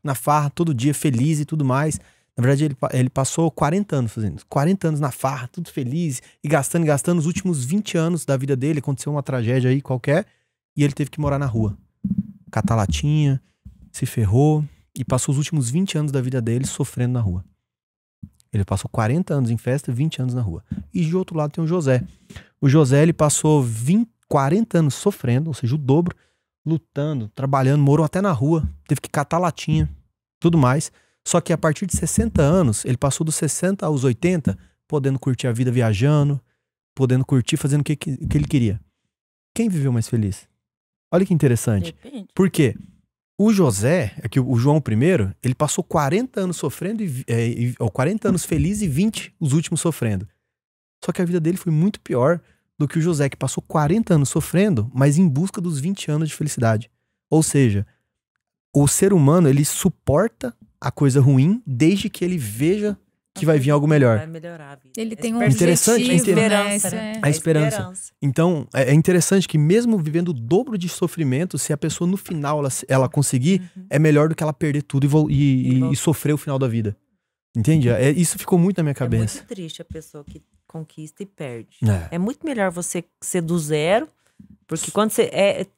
Na farra, todo dia, feliz e tudo mais. Na verdade, ele passou 40 anos fazendo isso. 40 anos na farra, tudo feliz, e gastando. Os últimos 20 anos da vida dele, aconteceu uma tragédia aí qualquer, e ele teve que morar na rua. Catar latinha, se ferrou, e passou os últimos 20 anos da vida dele sofrendo na rua. Ele passou 40 anos em festa, 20 anos na rua. E de outro lado tem o José. O José, ele passou 40 anos sofrendo, ou seja, o dobro, lutando, trabalhando, morou até na rua, teve que catar latinha, tudo mais. Só que a partir de 60 anos, ele passou dos 60 aos 80, podendo curtir a vida viajando, podendo curtir, fazendo o que ele queria. Quem viveu mais feliz? Olha que interessante. Depende. Por quê? O José, o João I, ele passou 40 anos sofrendo, 40 anos feliz e 20 os últimos sofrendo. Só que a vida dele foi muito pior do que o José, que passou 40 anos sofrendo, mas em busca dos 20 anos de felicidade. Ou seja, o ser humano, ele suporta a coisa ruim desde que ele veja que vai vir algo melhor. Vai melhorar a vida. Ele tem um interessante, objetivo, esperança, né? A esperança. Então, é interessante que mesmo vivendo o dobro de sofrimento, se a pessoa no final ela conseguir, é melhor do que ela perder tudo e sofrer o final da vida. Entende? Isso ficou muito na minha cabeça. É muito triste a pessoa que conquista e perde. É muito melhor você ser do zero, porque quando você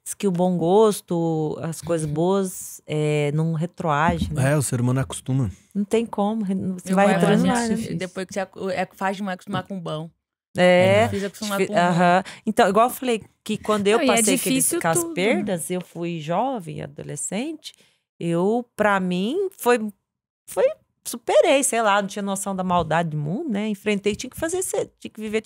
diz que o bom gosto, as coisas boas não retroagem, né? O ser humano acostuma. Não tem como, você vai retroagir, né? Depois que você faz demais acostumar com o bom. Difícil acostumar com o bom. Então, igual eu falei, que quando eu passei as tudo. perdas, eu fui jovem, adolescente, pra mim, foi superei, sei lá, não tinha noção da maldade do mundo, né? Enfrentei, tinha que viver,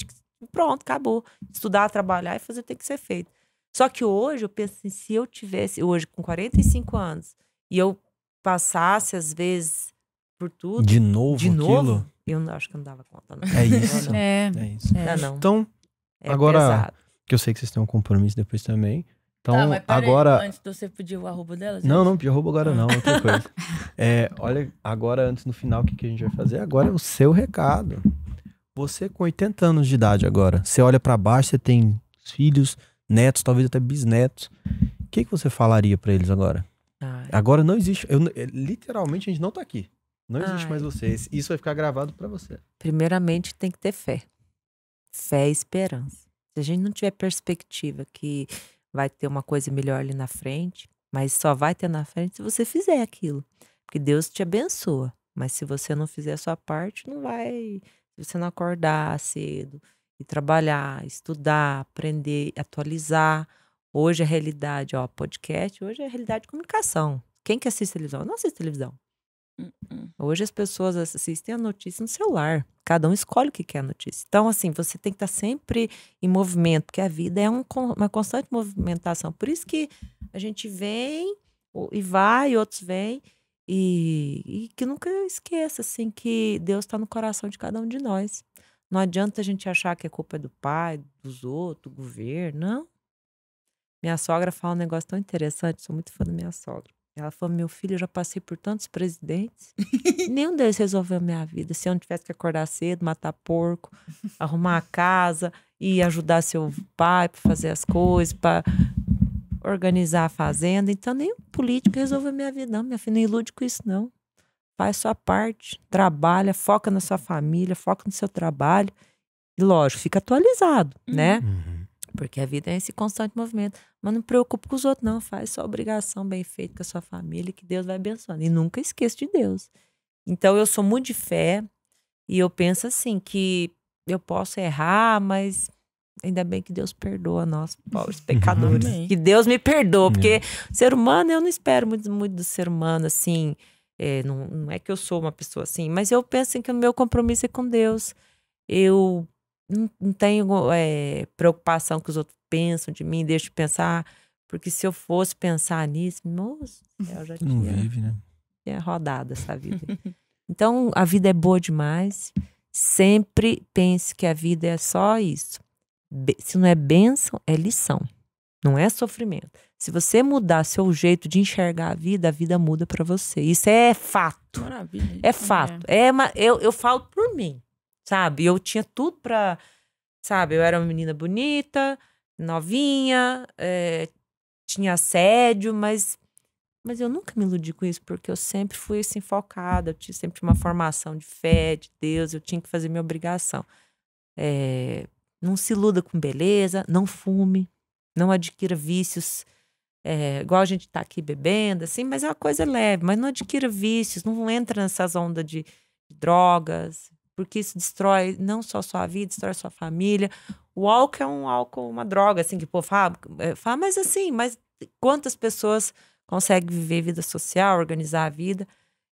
pronto, acabou. Estudar, trabalhar e fazer tem que ser feito. Só que hoje, eu penso assim, se eu tivesse, hoje com 45 anos, e eu passasse, às vezes, por tudo... De novo? Eu acho que eu não dava conta, não. É isso. É isso. Não. Então, agora, pesado. que eu sei que vocês têm um compromisso depois também. Então, mas agora... Antes de você pedir o arroba dela? Não pedi arroba agora não, outra coisa. Olha, agora, antes no final, o que a gente vai fazer? Agora é o seu recado. Você com 80 anos de idade agora, você olha pra baixo, você tem filhos, netos, talvez até bisnetos. O que você falaria pra eles agora? Agora não existe, literalmente a gente não tá aqui. Não existe mais vocês. Isso vai ficar gravado pra você. Primeiramente tem que ter fé. Fé e esperança. Se a gente não tiver perspectiva que vai ter uma coisa melhor ali na frente, mas só vai ter na frente se você fizer aquilo. Porque Deus te abençoa. Mas se você não fizer a sua parte, não vai... Se você não acordar cedo e trabalhar, estudar, aprender, atualizar. Hoje a realidade, podcast, hoje é a realidade de comunicação. Quem que assiste televisão? Eu não assisto televisão. Hoje as pessoas assistem a notícia no celular. Cada um escolhe o que quer a notícia. Então, assim, você tem que estar sempre em movimento, porque a vida é uma constante movimentação. Por isso que a gente vem e vai, e outros vêm. E que nunca esqueça, assim, que Deus está no coração de cada um de nós. Não adianta a gente achar que a culpa é do pai, dos outros, do governo. Não. Minha sogra fala um negócio tão interessante. Sou muito fã da minha sogra. Ela falou, meu filho, eu já passei por tantos presidentes. Nenhum deles resolveu a minha vida. Se eu não tivesse que acordar cedo, matar porco, arrumar a casa e ajudar seu pai para fazer as coisas, para organizar a fazenda. Então, nenhum político resolveu a minha vida, não. Minha filha, não ilude com isso, não. Faz sua parte, trabalha, foca na sua família, foca no seu trabalho. E, lógico, fica atualizado, né? Porque a vida é esse constante movimento. Mas não preocupe com os outros, não. Faz sua obrigação bem feita com a sua família, que Deus vai abençoando. E nunca esqueça de Deus. Então, eu sou muito de fé. E eu penso assim, que eu posso errar, mas ainda bem que Deus perdoa nós, pobres pecadores. Que Deus me perdoa. Porque ser humano, eu não espero muito do ser humano, assim. Não é que eu sou uma pessoa assim. Mas eu penso assim, que o meu compromisso é com Deus. Eu... Não tenho preocupação que os outros pensam de mim, deixo de pensar, porque se eu fosse pensar nisso, moço, eu já não vive, né? Tinha rodado essa vida. Então, a vida é boa demais. Sempre pense que a vida é só isso. Se não é bênção, é lição. Não é sofrimento. Se você mudar seu jeito de enxergar a vida muda pra você. Isso é fato. Maravilha. É fato. Eu falo por mim. Sabe, eu tinha tudo pra... Sabe, eu era uma menina bonita, novinha, tinha assédio, mas Mas eu nunca me iludi com isso, porque eu sempre fui assim, focada, eu sempre tinha uma formação de fé, de Deus, eu tinha que fazer minha obrigação. Não se iluda com beleza, não fume, não adquira vícios, igual a gente tá aqui bebendo, assim, mas é uma coisa leve, mas não adquira vícios, não entra nessas ondas de drogas, porque isso destrói não só sua vida, destrói sua família. O álcool é um álcool, uma droga, assim, que o povo fala, mas assim, mas quantas pessoas conseguem viver vida social, organizar a vida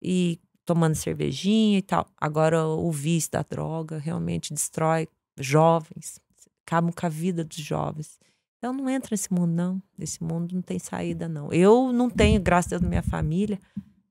e tomando cervejinha e tal. Agora, o vício da droga realmente destrói jovens, acaba com a vida dos jovens. Então, não entra nesse mundo, não. Esse mundo não tem saída, não. Eu não tenho, graças a Deus, na minha família,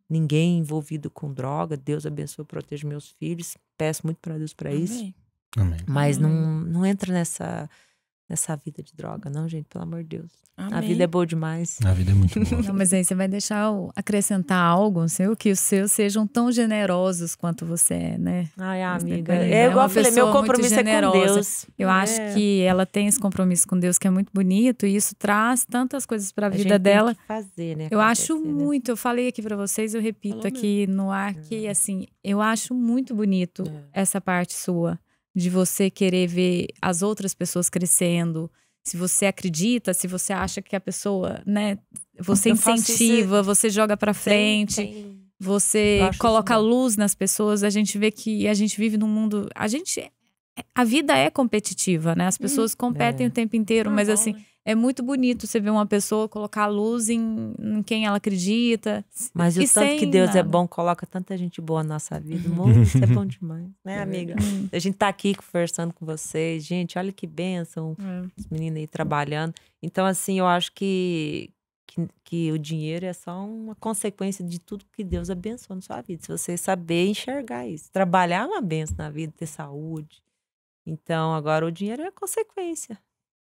ninguém envolvido com droga. Deus abençoe, proteja meus filhos. Peço muito para Deus para isso. Amém. Mas não entra nessa vida de droga, não, gente, pelo amor de Deus. Amém. A vida é boa demais. A vida é muito boa. Não, mas aí você vai deixar acrescentar algo, seu, que os seus sejam tão generosos quanto você é, né? Ai, amiga. É Igual eu falei, meu compromisso é com Deus. Eu acho que ela tem esse compromisso com Deus que é muito bonito e isso traz tantas coisas para a vida dela. Tem que fazer, né? Eu acho muito, eu falei aqui para vocês, eu repito aqui no ar que, assim, eu acho muito bonito essa parte sua. De você querer ver as outras pessoas crescendo. Se você acredita, se você acha que a pessoa, né? Você incentiva, você joga pra frente, você coloca luz nas pessoas. A gente vê que a gente vive num mundo... A vida é competitiva, né? As pessoas competem o tempo inteiro, mas assim... É muito bonito você ver uma pessoa colocar luz em quem ela acredita. Mas o tanto que Deus é bom, coloca tanta gente boa na nossa vida. Isso é bom demais, né, amiga? A gente tá aqui conversando com vocês. Gente, olha que bênção. Os meninos aí trabalhando. Então, assim, eu acho que o dinheiro é só uma consequência de tudo que Deus abençoa na sua vida. Se você saber enxergar isso. Trabalhar é uma bênção na vida, ter saúde. Então, agora o dinheiro é a consequência.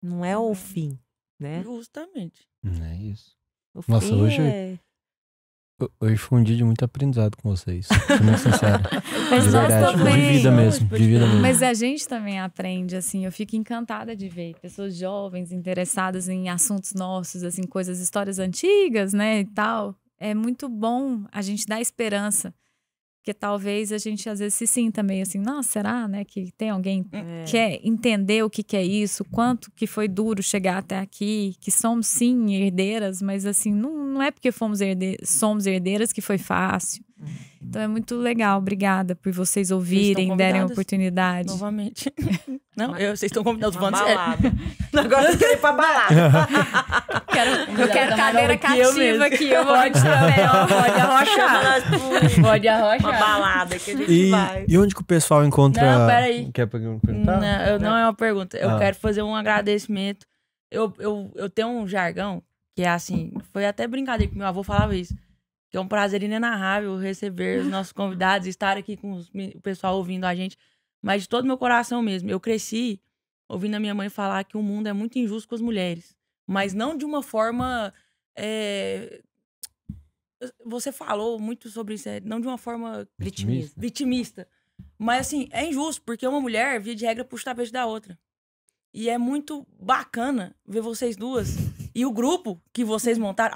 Não é o fim, né? Justamente. É isso. O Nossa, fim hoje foi um dia de muito aprendizado com vocês. Sou muito sincero. Mas de verdade. De vida mesmo. De vida mesmo. Mas a gente também aprende, assim. Eu fico encantada de ver pessoas jovens interessadas em assuntos nossos, assim, coisas, histórias antigas, né, e tal. É muito bom a gente dar esperança. Porque talvez a gente às vezes se sinta meio assim, nossa, será, né, que tem alguém que quer entender o que é isso, quanto que foi duro chegar até aqui, que somos sim herdeiras, mas assim, não é porque somos herdeiras que foi fácil. Então é muito legal, obrigada por vocês ouvirem, derem oportunidade. Novamente. Não, vocês estão convidados pra balada. Agora eu quero ir pra balada. Eu quero cadeira cativa aqui, eu vou de chapéu. Pode arrochar. Pode arrochar. Uma balada que a gente vai. E onde que o pessoal encontra... Não, peraí. Quer perguntar? Não é uma pergunta. Eu quero fazer um agradecimento. Eu tenho um jargão que é assim, foi até brincadeira que meu avô falava isso. Que é um prazer inenarrável receber os nossos convidados, estar aqui com o pessoal ouvindo a gente, mas de todo meu coração mesmo. Eu cresci ouvindo a minha mãe falar que o mundo é muito injusto com as mulheres, mas não de uma forma... Você falou muito sobre isso, não de uma forma vitimista. Mas assim, é injusto, porque uma mulher, via de regra, puxa o tapete da outra. E é muito bacana ver vocês duas e o grupo que vocês montaram,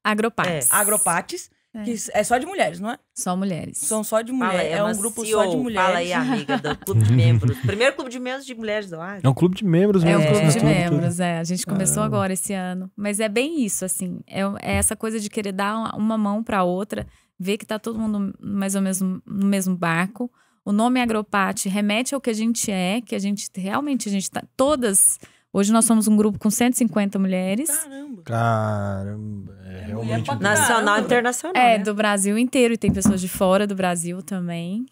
Agropates, que é só de mulheres, não é? Só mulheres. São só de mulheres. É um grupo CEO, só de mulheres. Fala aí, amiga, do clube de membros. Primeiro clube de membros de mulheres do Agro. É um clube de membros mesmo. É um clube de membros, A gente começou agora esse ano. Mas é bem isso, assim. É essa coisa de querer dar uma mão pra outra, ver que tá todo mundo mais ou menos no mesmo barco. O nome Agropate remete ao que a gente é, que a gente realmente tá todas. Hoje nós somos um grupo com 150 mulheres. Caramba. É realmente. Nacional e internacional. Do Brasil inteiro. E tem pessoas de fora do Brasil também.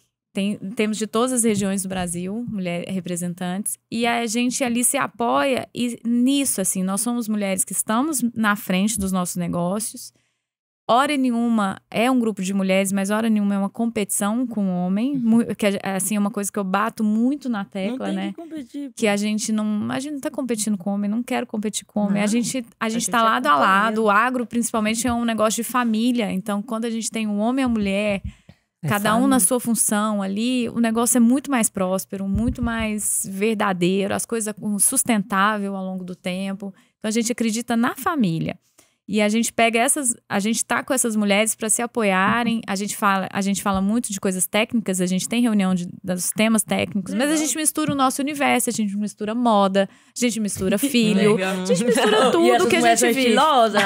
Temos de todas as regiões do Brasil, mulheres representantes. E a gente ali se apoia. E nisso, assim, nós somos mulheres que estamos na frente dos nossos negócios. Hora nenhuma é um grupo de mulheres, mas hora nenhuma é uma competição com o homem. Que assim, é uma coisa que eu bato muito na tecla, né? Que a gente não tá competindo com o homem, não quero competir com o homem. A gente tá lado a lado. O agro, principalmente, é um negócio de família. Então, quando a gente tem um homem e a mulher, cada um na sua função ali, o negócio é muito mais próspero, muito mais verdadeiro, as coisas sustentável ao longo do tempo. Então, a gente acredita na família. E a gente pega a gente tá com essas mulheres para se apoiarem, a gente fala muito de coisas técnicas, a gente tem reunião dos temas técnicos, mas a gente mistura o nosso universo, a gente mistura moda, a gente mistura filho, a gente mistura tudo que a gente vive. Estilosa.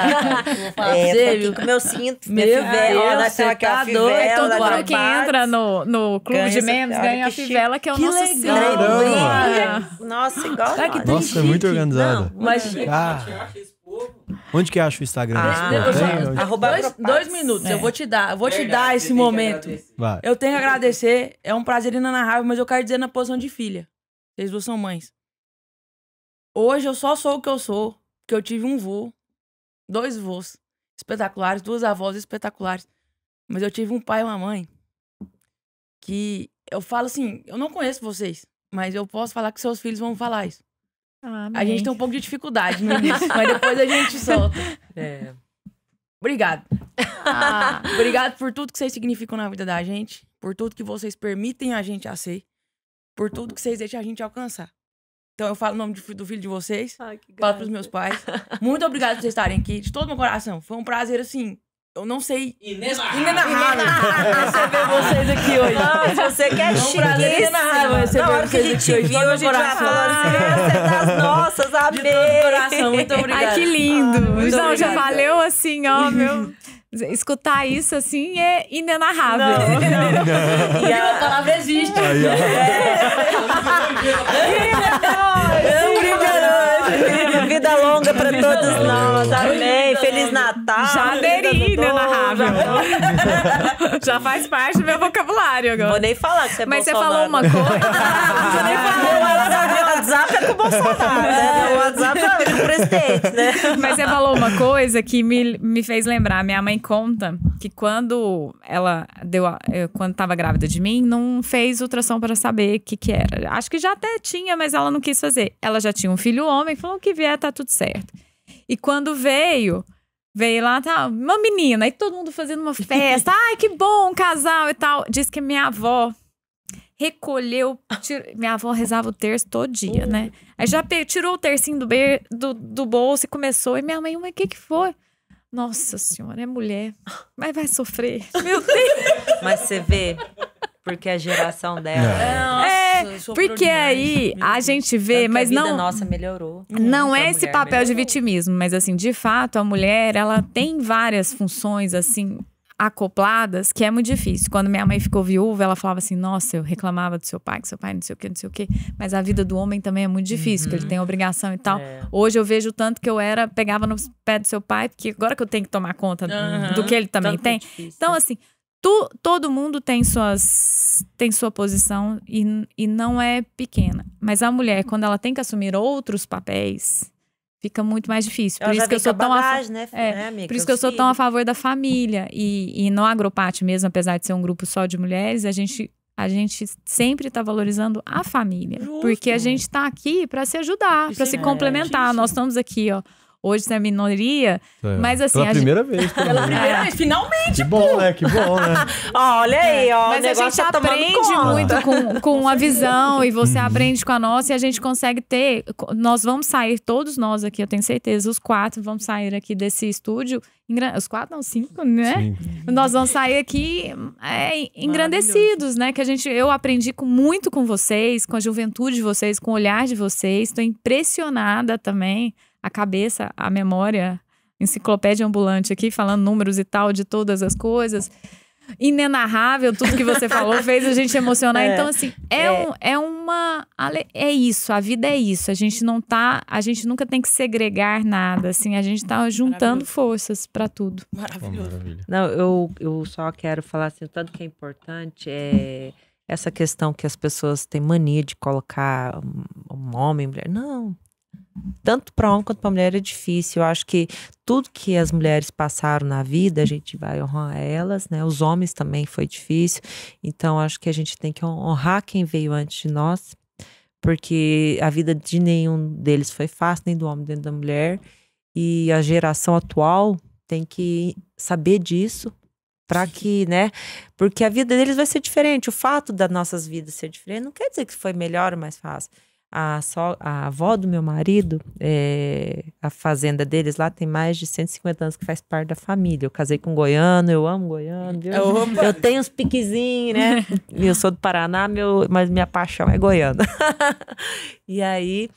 Com meu cinto, minha fivela, você tá doido. Todo mundo que entra no clube de membros ganha a fivela, que é o nosso legal. Nossa, igual Nossa, é muito organizada. Mas... Onde que acha o Instagram? Dois minutos, eu vou te dar esse momento. Vai. Eu tenho que agradecer, é um prazer inenarrável, mas eu quero dizer na posição de filha. Vocês duas são mães. Hoje eu só sou o que eu sou, porque eu tive um vô, 2 vós espetaculares, 2 avós espetaculares. Mas eu tive um pai e uma mãe que eu falo assim, eu não conheço vocês, mas eu posso falar que seus filhos vão falar isso. A gente tem um pouco de dificuldade no início, mas depois a gente solta. Obrigado. Obrigado por tudo que vocês significam na vida da gente, por tudo que vocês permitem a gente a ser, por tudo que vocês deixam a gente alcançar. Então eu falo o nome do filho de vocês, falo pros meus pais. Muito obrigado por vocês estarem aqui, de todo meu coração. Foi um prazer, assim, eu não sei... Inenarrável receber vocês aqui hoje. Nossa, você quer chiquíssima. Na hora que a gente viu, a gente já falou assim, você é das nossas, amei. De todo coração, muito obrigada. Ai, que lindo. Não, já valeu assim, ó, meu... Escutar isso, assim, é inenarrável. E a palavra existe. Vida longa pra todos nós. Amém. Feliz Natal. Já aderi, inenarrável. Já faz parte do meu vocabulário agora. Vou nem falar que você é Mas Bolsonaro. você falou uma coisa... Você nem falou. O WhatsApp é com o Bolsonaro, né? O WhatsApp é com o presidente, né? Mas você falou uma coisa que me fez lembrar. Minha mãe conta que quando ela quando estava grávida de mim, não fez ultrassom para saber o que era. Acho que já até tinha, mas ela não quis fazer. Ela já tinha um filho homem, falou que vier, tá tudo certo. E quando veio lá, tá, uma menina, aí todo mundo fazendo uma festa. Ai, que bom, um casal e tal. Diz que minha avó recolheu, minha avó rezava o terço todo dia, né? Aí já tirou o tercinho do bolso e começou. E minha mãe, mas o que foi? Nossa senhora, é mulher, mas vai sofrer. Meu Deus! Mas você vê, porque a geração dela... Porque aí a gente vê, mas não... A vida nossa melhorou. Não é esse papel de vitimismo, mas assim, de fato, a mulher, ela tem várias funções, assim... acopladas, que é muito difícil. Quando minha mãe ficou viúva, ela falava assim, nossa, eu reclamava do seu pai, que seu pai não sei o que, mas a vida do homem também é muito difícil, porque ele tem obrigação e tal. Hoje eu vejo o tanto que eu pegava no pé do seu pai, porque agora que eu tenho que tomar conta do que ele também tem. Então, assim, todo mundo tem sua posição e não é pequena. Mas a mulher, quando ela tem que assumir outros papéis... fica muito mais difícil. Por isso que eu sou tão por isso que eu sou tão a favor da família. E no Agropate mesmo, apesar de ser um grupo só de mulheres, a gente sempre está valorizando a família. Justo. Porque a gente está aqui para se ajudar, para se complementar. Nós estamos aqui, ó. Hoje é minoria, mas assim... Pela primeira vez. Pela primeira vez, finalmente! Que bom, né? Que bom, né? Olha aí, ó. Mas a gente aprende muito com a visão e você aprende com a nossa e a gente consegue ter... Nós vamos sair, todos nós aqui, eu tenho certeza, os 4 vamos sair aqui desse estúdio... Os 4, não, 5, né? Sim. Nós vamos sair aqui engrandecidos, né? Que eu aprendi muito com vocês, com a juventude de vocês, com o olhar de vocês. Estou impressionada também... a cabeça, a memória, enciclopédia ambulante aqui, falando números e tal, de todas as coisas. Inenarrável, tudo que você falou, fez a gente emocionar. Então, assim, é isso, a vida é isso. A gente nunca tem que segregar nada, assim, a gente tá juntando forças para tudo. Maravilhoso. Não, eu só quero falar assim, o tanto que é importante essa questão que as pessoas têm mania de colocar um homem, mulher. Não. Tanto para homem quanto para mulher é difícil. Eu acho que tudo que as mulheres passaram na vida, a gente vai honrar elas, né? Os homens também foi difícil. Então, acho que a gente tem que honrar quem veio antes de nós, porque a vida de nenhum deles foi fácil, nem do homem nem da mulher. E a geração atual tem que saber disso, para que, né? Porque a vida deles vai ser diferente. O fato das nossas vidas ser diferente não quer dizer que foi melhor ou mais fácil. A avó do meu marido, a fazenda deles lá tem mais de 150 anos que faz parte da família. Eu casei com um goiano, eu amo goiano. Eu tenho uns piquezinhos, né? Eu sou do Paraná, mas minha paixão é goiana. E aí,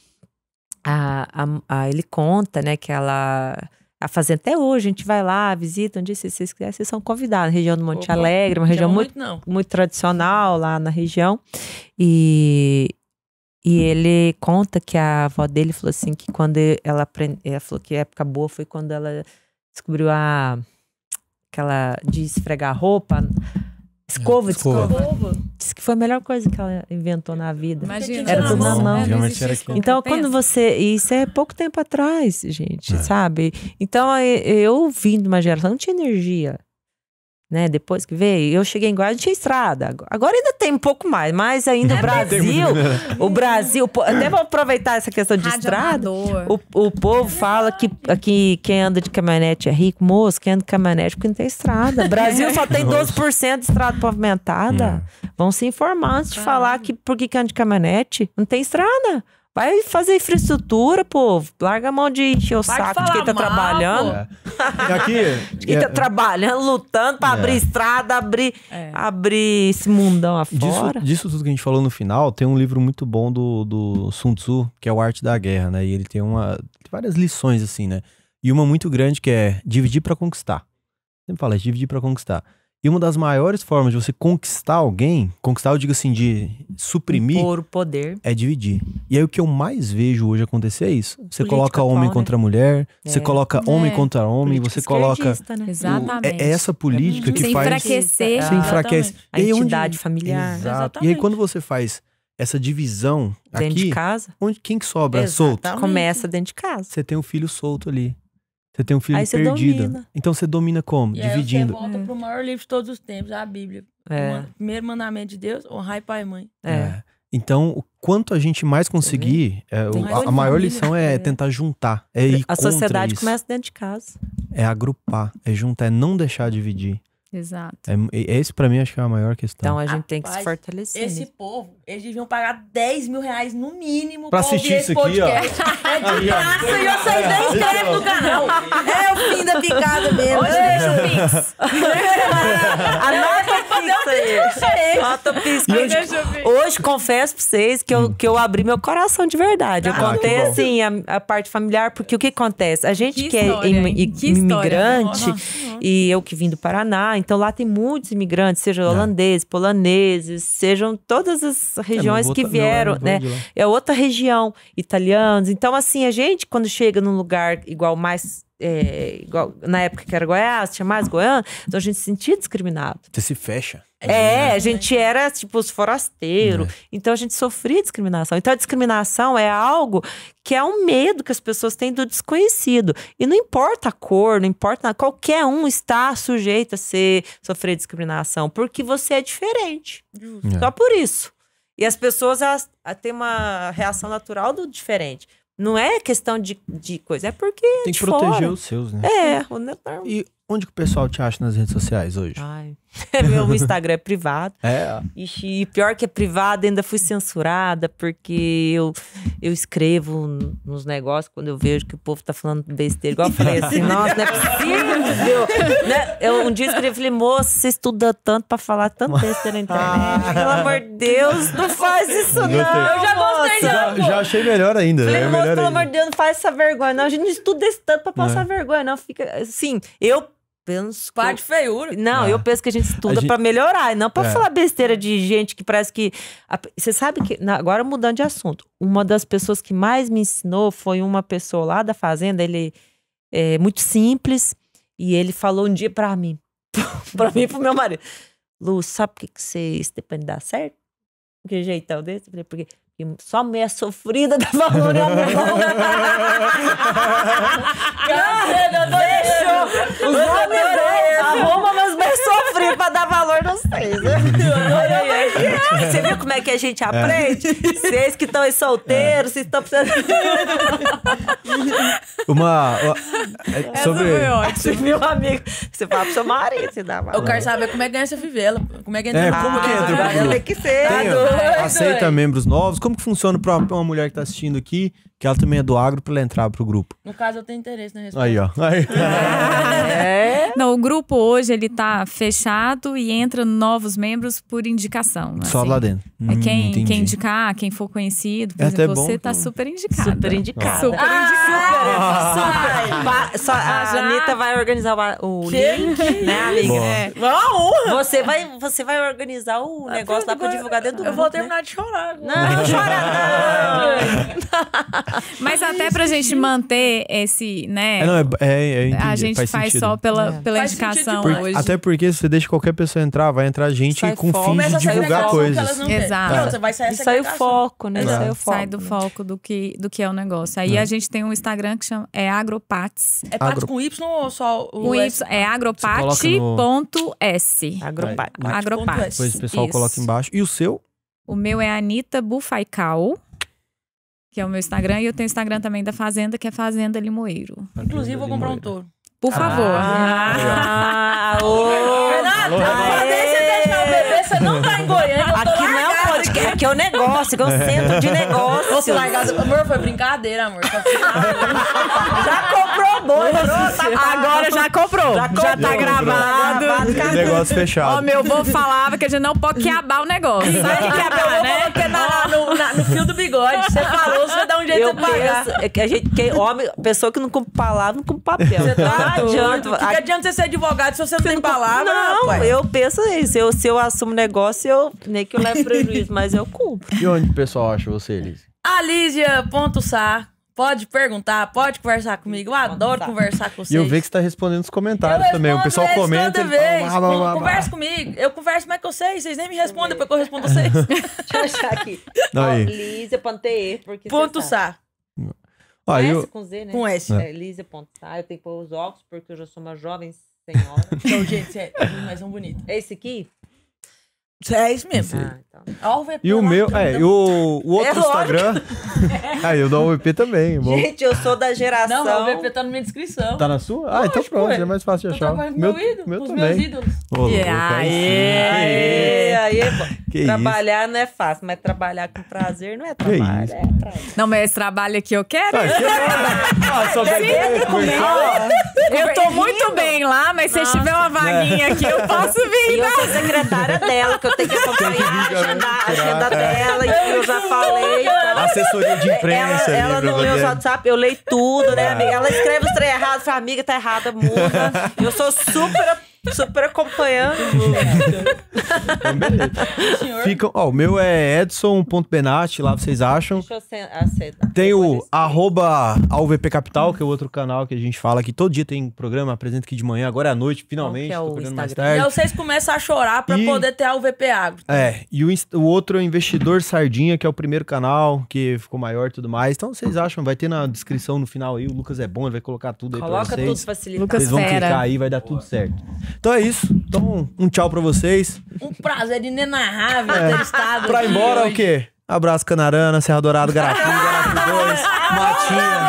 ele conta, né, que a fazenda até hoje, a gente vai lá, visita, onde vocês quiserem, vocês são convidados. Na região do Monte Alegre, uma região muito tradicional lá na região. E ele conta que a avó dele falou assim, que quando ela falou que a época boa foi quando ela descobriu aquela de esfregar roupa, escova. Diz que foi a melhor coisa que ela inventou na vida. Imagina. Era tudo na mão. Então, quando isso é pouco tempo atrás, gente, sabe? Então, eu vim de uma geração, não tinha energia. Né, depois que veio, eu cheguei em Goiás, não tinha estrada. Agora ainda tem um pouco mais, mas ainda o Brasil, até vou aproveitar essa questão de estrada. O povo fala que quem anda de caminhonete é rico, moço, quem anda de caminhonete porque não tem estrada. O Brasil só tem 12% de estrada pavimentada. Vão se informar antes de falar que por que anda de caminhonete não tem estrada. Vai fazer infraestrutura, povo. Larga a mão de encher o saco de quem tá trabalhando. De quem tá trabalhando, lutando pra abrir estrada, abrir esse mundão afora. Disso tudo que a gente falou no final, tem um livro muito bom do Sun Tzu, que é o Arte da Guerra, né? E ele tem várias lições, assim, né? E uma muito grande que é dividir pra conquistar. Sempre fala, dividir pra conquistar. E uma das maiores formas de você conquistar alguém, eu digo assim, de suprimir, impor o poder, é dividir. E aí o que eu mais vejo hoje acontecer é isso. Você coloca homem contra mulher, você coloca homem contra homem, você coloca... Né? Exatamente. É essa política que faz... Enfraquecer. Você enfraquece. A entidade familiar. Exato. E aí quando você faz essa divisão dentro aqui, de casa, quem que sobra solto? Começa dentro de casa. Você tem um filho solto ali. Você tem um filho perdido. Domina. Então você domina como? Dividindo. Aí você volta pro maior livro de todos os tempos, a Bíblia. O primeiro mandamento de Deus, honrar pai e mãe. Então, o quanto a gente mais conseguir, a maior lição é tentar juntar. É ir a sociedade começa dentro de casa. É agrupar, é juntar, é não deixar dividir. Exato. Esse pra mim acho que é a maior questão. Então a gente tem que se fortalecer. Esse povo, eles deviam pagar 10 mil reais no mínimo pra assistir isso aqui, ó. É de graça e vocês nem inscrevem no canal. É o fim da picada mesmo. Hoje deixa o Pix. Anota o Pix aí. Anota o Pix. Hoje confesso pra vocês que eu abri meu coração de verdade. Eu contei assim a parte familiar, porque o que acontece? A gente que é imigrante, e eu que vim do Paraná, então lá tem muitos imigrantes, sejam holandeses, poloneses, sejam todas as regiões que vieram, né? É outra região, italianos. Então, assim, a gente, quando chega num lugar igual igual na época que era Goiás, tinha mais goiano, então a gente se sentia discriminado. Você se fecha. A gente era tipo os forasteiros. Então a gente sofria discriminação. Então a discriminação é algo que é um medo que as pessoas têm do desconhecido. E não importa a cor, não importa nada. Qualquer um está sujeito a sofrer discriminação, porque você é diferente. Só por isso. E as pessoas elas têm uma reação natural do diferente. Não é questão de coisa, é porque tem que proteger os seus, né? E onde que o pessoal te acha nas redes sociais hoje? Meu Instagram é privado. E pior que é privado, ainda fui censurada, porque eu escrevo nos negócios quando eu vejo que o povo tá falando besteira. Igual eu falei assim, nossa, não é possível. Né? Eu um dia escrevi, falei, moça, você estuda tanto pra falar tanto besteira na internet. Pelo amor de Deus, não faz isso não. Eu já gostei, já achei melhor ainda. Falei, moça, pelo amor de Deus, não faz essa vergonha, não. A gente não estuda esse tanto pra passar vergonha, não. Fica assim, eu penso... Parte feiura. Não, eu penso que a gente estuda pra melhorar, e não pra falar besteira de gente que parece que... Você sabe que... Agora mudando de assunto. Uma das pessoas que mais me ensinou foi uma pessoa lá da fazenda, ele é muito simples, e ele falou um dia pra mim e pro meu marido, Lu, sabe por que você Stephanie dá certo? Que jeitão desse? Eu falei, porque só mulher sofrida dá valor ao meu irmão. Fechou! Os homens arrumam umas bem sofridas pra dar valor nos seis. Você viu como é que a gente aprende? Vocês que estão aí solteiros, vocês estão precisando... Sobre... Você viu, amigo? Você fala pro seu marido, você dá uma... Eu quero saber como é que ganha essa fivela. Como é que entra como que entra pro grupo? Tem que ser. Aceita membros novos? Como que funciona pra uma mulher que tá assistindo aqui, que ela também é do agro, pra ela entrar pro grupo? No caso, eu tenho interesse na resposta. Aí, ó. Não, o grupo hoje, ele tá fechado e entra novos membros por indicação. Só assim. lá dentro. Quem indicar, quem for conhecido. Por exemplo, você tá super indicada. Super indicada. Super indicada. Só a Anitta vai organizar o link, né, amiga? Uma honra! Você vai organizar o negócio lá pra divulgar dentro do grupo. Eu vou terminar de chorar agora. Não chora não! Mas até pra gente manter esse, né? A gente faz só pela Faz indicação sentido hoje. Até porque se você deixa qualquer pessoa entrar, vai entrar gente Sai com fome. fim de divulgar coisas. Exato. Você vai sair essa Sai o foco, né? Exato. Sai o foco. Sai do foco do que é o negócio. Aí a gente tem um Instagram que chama Agropats. É Patos com Y ou só o Com S? Y, é agropate.s. Agropate. Agropate. Depois o pessoal Isso. coloca embaixo. E o seu? O meu é Anitta Bufaical, que é o meu Instagram. E eu tenho o Instagram também da Fazenda, que é Fazenda Limoeiro. Inclusive, vou comprar um touro. Por favor. Renata, deixa o bebê, você não tá em Goiânia, eu tô Aqui não é um podcast, aqui é um negócio, aqui é um centro de negócio. Você largado. Amor, foi brincadeira, amor. Já comprou boi, Agora já comprou. Já tá gravado. Negócio fechado. Ó, meu avô falava que a gente não pode queabar o negócio. Sabe o que queabar, né? No fio do bigode. Você falou, você dá um jeito de pagar. É que a gente, homem, pessoa que não cumpre palavra, não cumpre papel. Não adianta. O que adianta você ser advogado se você não tem palavra? Não, rapaz? eu penso isso. Se eu assumo negócio, nem que eu levo prejuízo, mas eu cumpro. E onde o pessoal acha você, Elise? Alísia.sá. Pode perguntar, pode conversar comigo. Eu adoro conversar com vocês. E eu vejo que você tá respondendo nos comentários também. O pessoal comenta. Toda vez. Conversa comigo. Eu converso mais que vocês. Vocês nem me respondem depois que eu respondo vocês. Deixa eu achar aqui. Lízia.te. .sá. S com Z, né? Com S. Lízia.sá. Eu tenho que pôr os óculos porque eu já sou uma jovem senhora. Então, gente, mas são bonitos. É esse aqui? É isso mesmo. Então. Ó, o VP E o lá, meu, o outro É lógico. Instagram. Aí eu dou o VP também. Bom. Gente, eu sou da geração... Não, o VP tá na minha descrição. Tá na sua? Ah, então Lógico, pronto, ué. é mais fácil de Tô achar. trabalhando com meu ídolo, meu com os também. meus ídolos. Ô, louco, Aí, Que trabalhar não é fácil, mas trabalhar com prazer não é trabalho. isso? É prazer. Não, mas esse trabalho aqui eu quero. Eu tô muito bem lá, mas se tiver uma vaguinha aqui, eu posso vir. E eu sou secretária dela, que eu tenho que acompanhar a agenda dela, e eu já falei. Então, Assessoria de imprensa. ela ali, não lê os WhatsApp, eu leio tudo, né, amiga? Ela escreve os trem errados, fala, amiga, tá errada, muda. Eu sou super acompanhando. Então, beleza. Ficam, ó, o meu é edson.benatti, lá vocês acham. Deixa eu aceitar. Tem o @AlVPCapital, que é o outro canal que a gente fala que todo dia tem programa, apresenta aqui de manhã, agora é à noite, finalmente. Qual que é Tô o pegando mais Instagram? E tarde. aí vocês começam a chorar pra poder ter a UVP Agro. E o outro é o Investidor Sardinha, que é o primeiro canal, que ficou maior e tudo mais. Então vocês acham, vai ter na descrição no final aí, o Lucas é bom, ele vai colocar tudo aí Coloca pra vocês. tudo facilitado. Lucas Vocês vão Fera. clicar aí, vai dar tudo certo. Então é isso. Então, um tchau pra vocês. Um prazer inenarrável ter estado Pra ir aqui embora, hoje. o quê? Abraço Canarana, Serra Dourado, Garapi, Garapi 2, Matinha.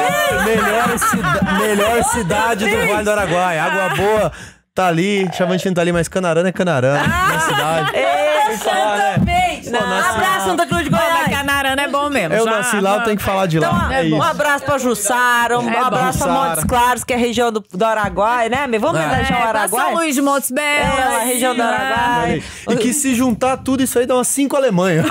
Melhor cidade do Vale do Araguaia. Água boa tá ali, Chavantina tá ali, mas Canarana é Canarana. Na cidade. Tem que falar, né? Parabéns! Abraço, Santa Cruz de Mas Goiás! Canarana é bom mesmo. Eu Já- nasci lá, eu tenho que falar de lá. É Um isso. abraço pra Jussara, um abraço pra Jussara. Montes Claros, que é a região do Araguaia, né? Vamos homenagear o Pra Araguaia? São Luís de Montes Belos. É, a região do Araguaia. E que se juntar tudo isso aí dá umas 5 Alemanhas.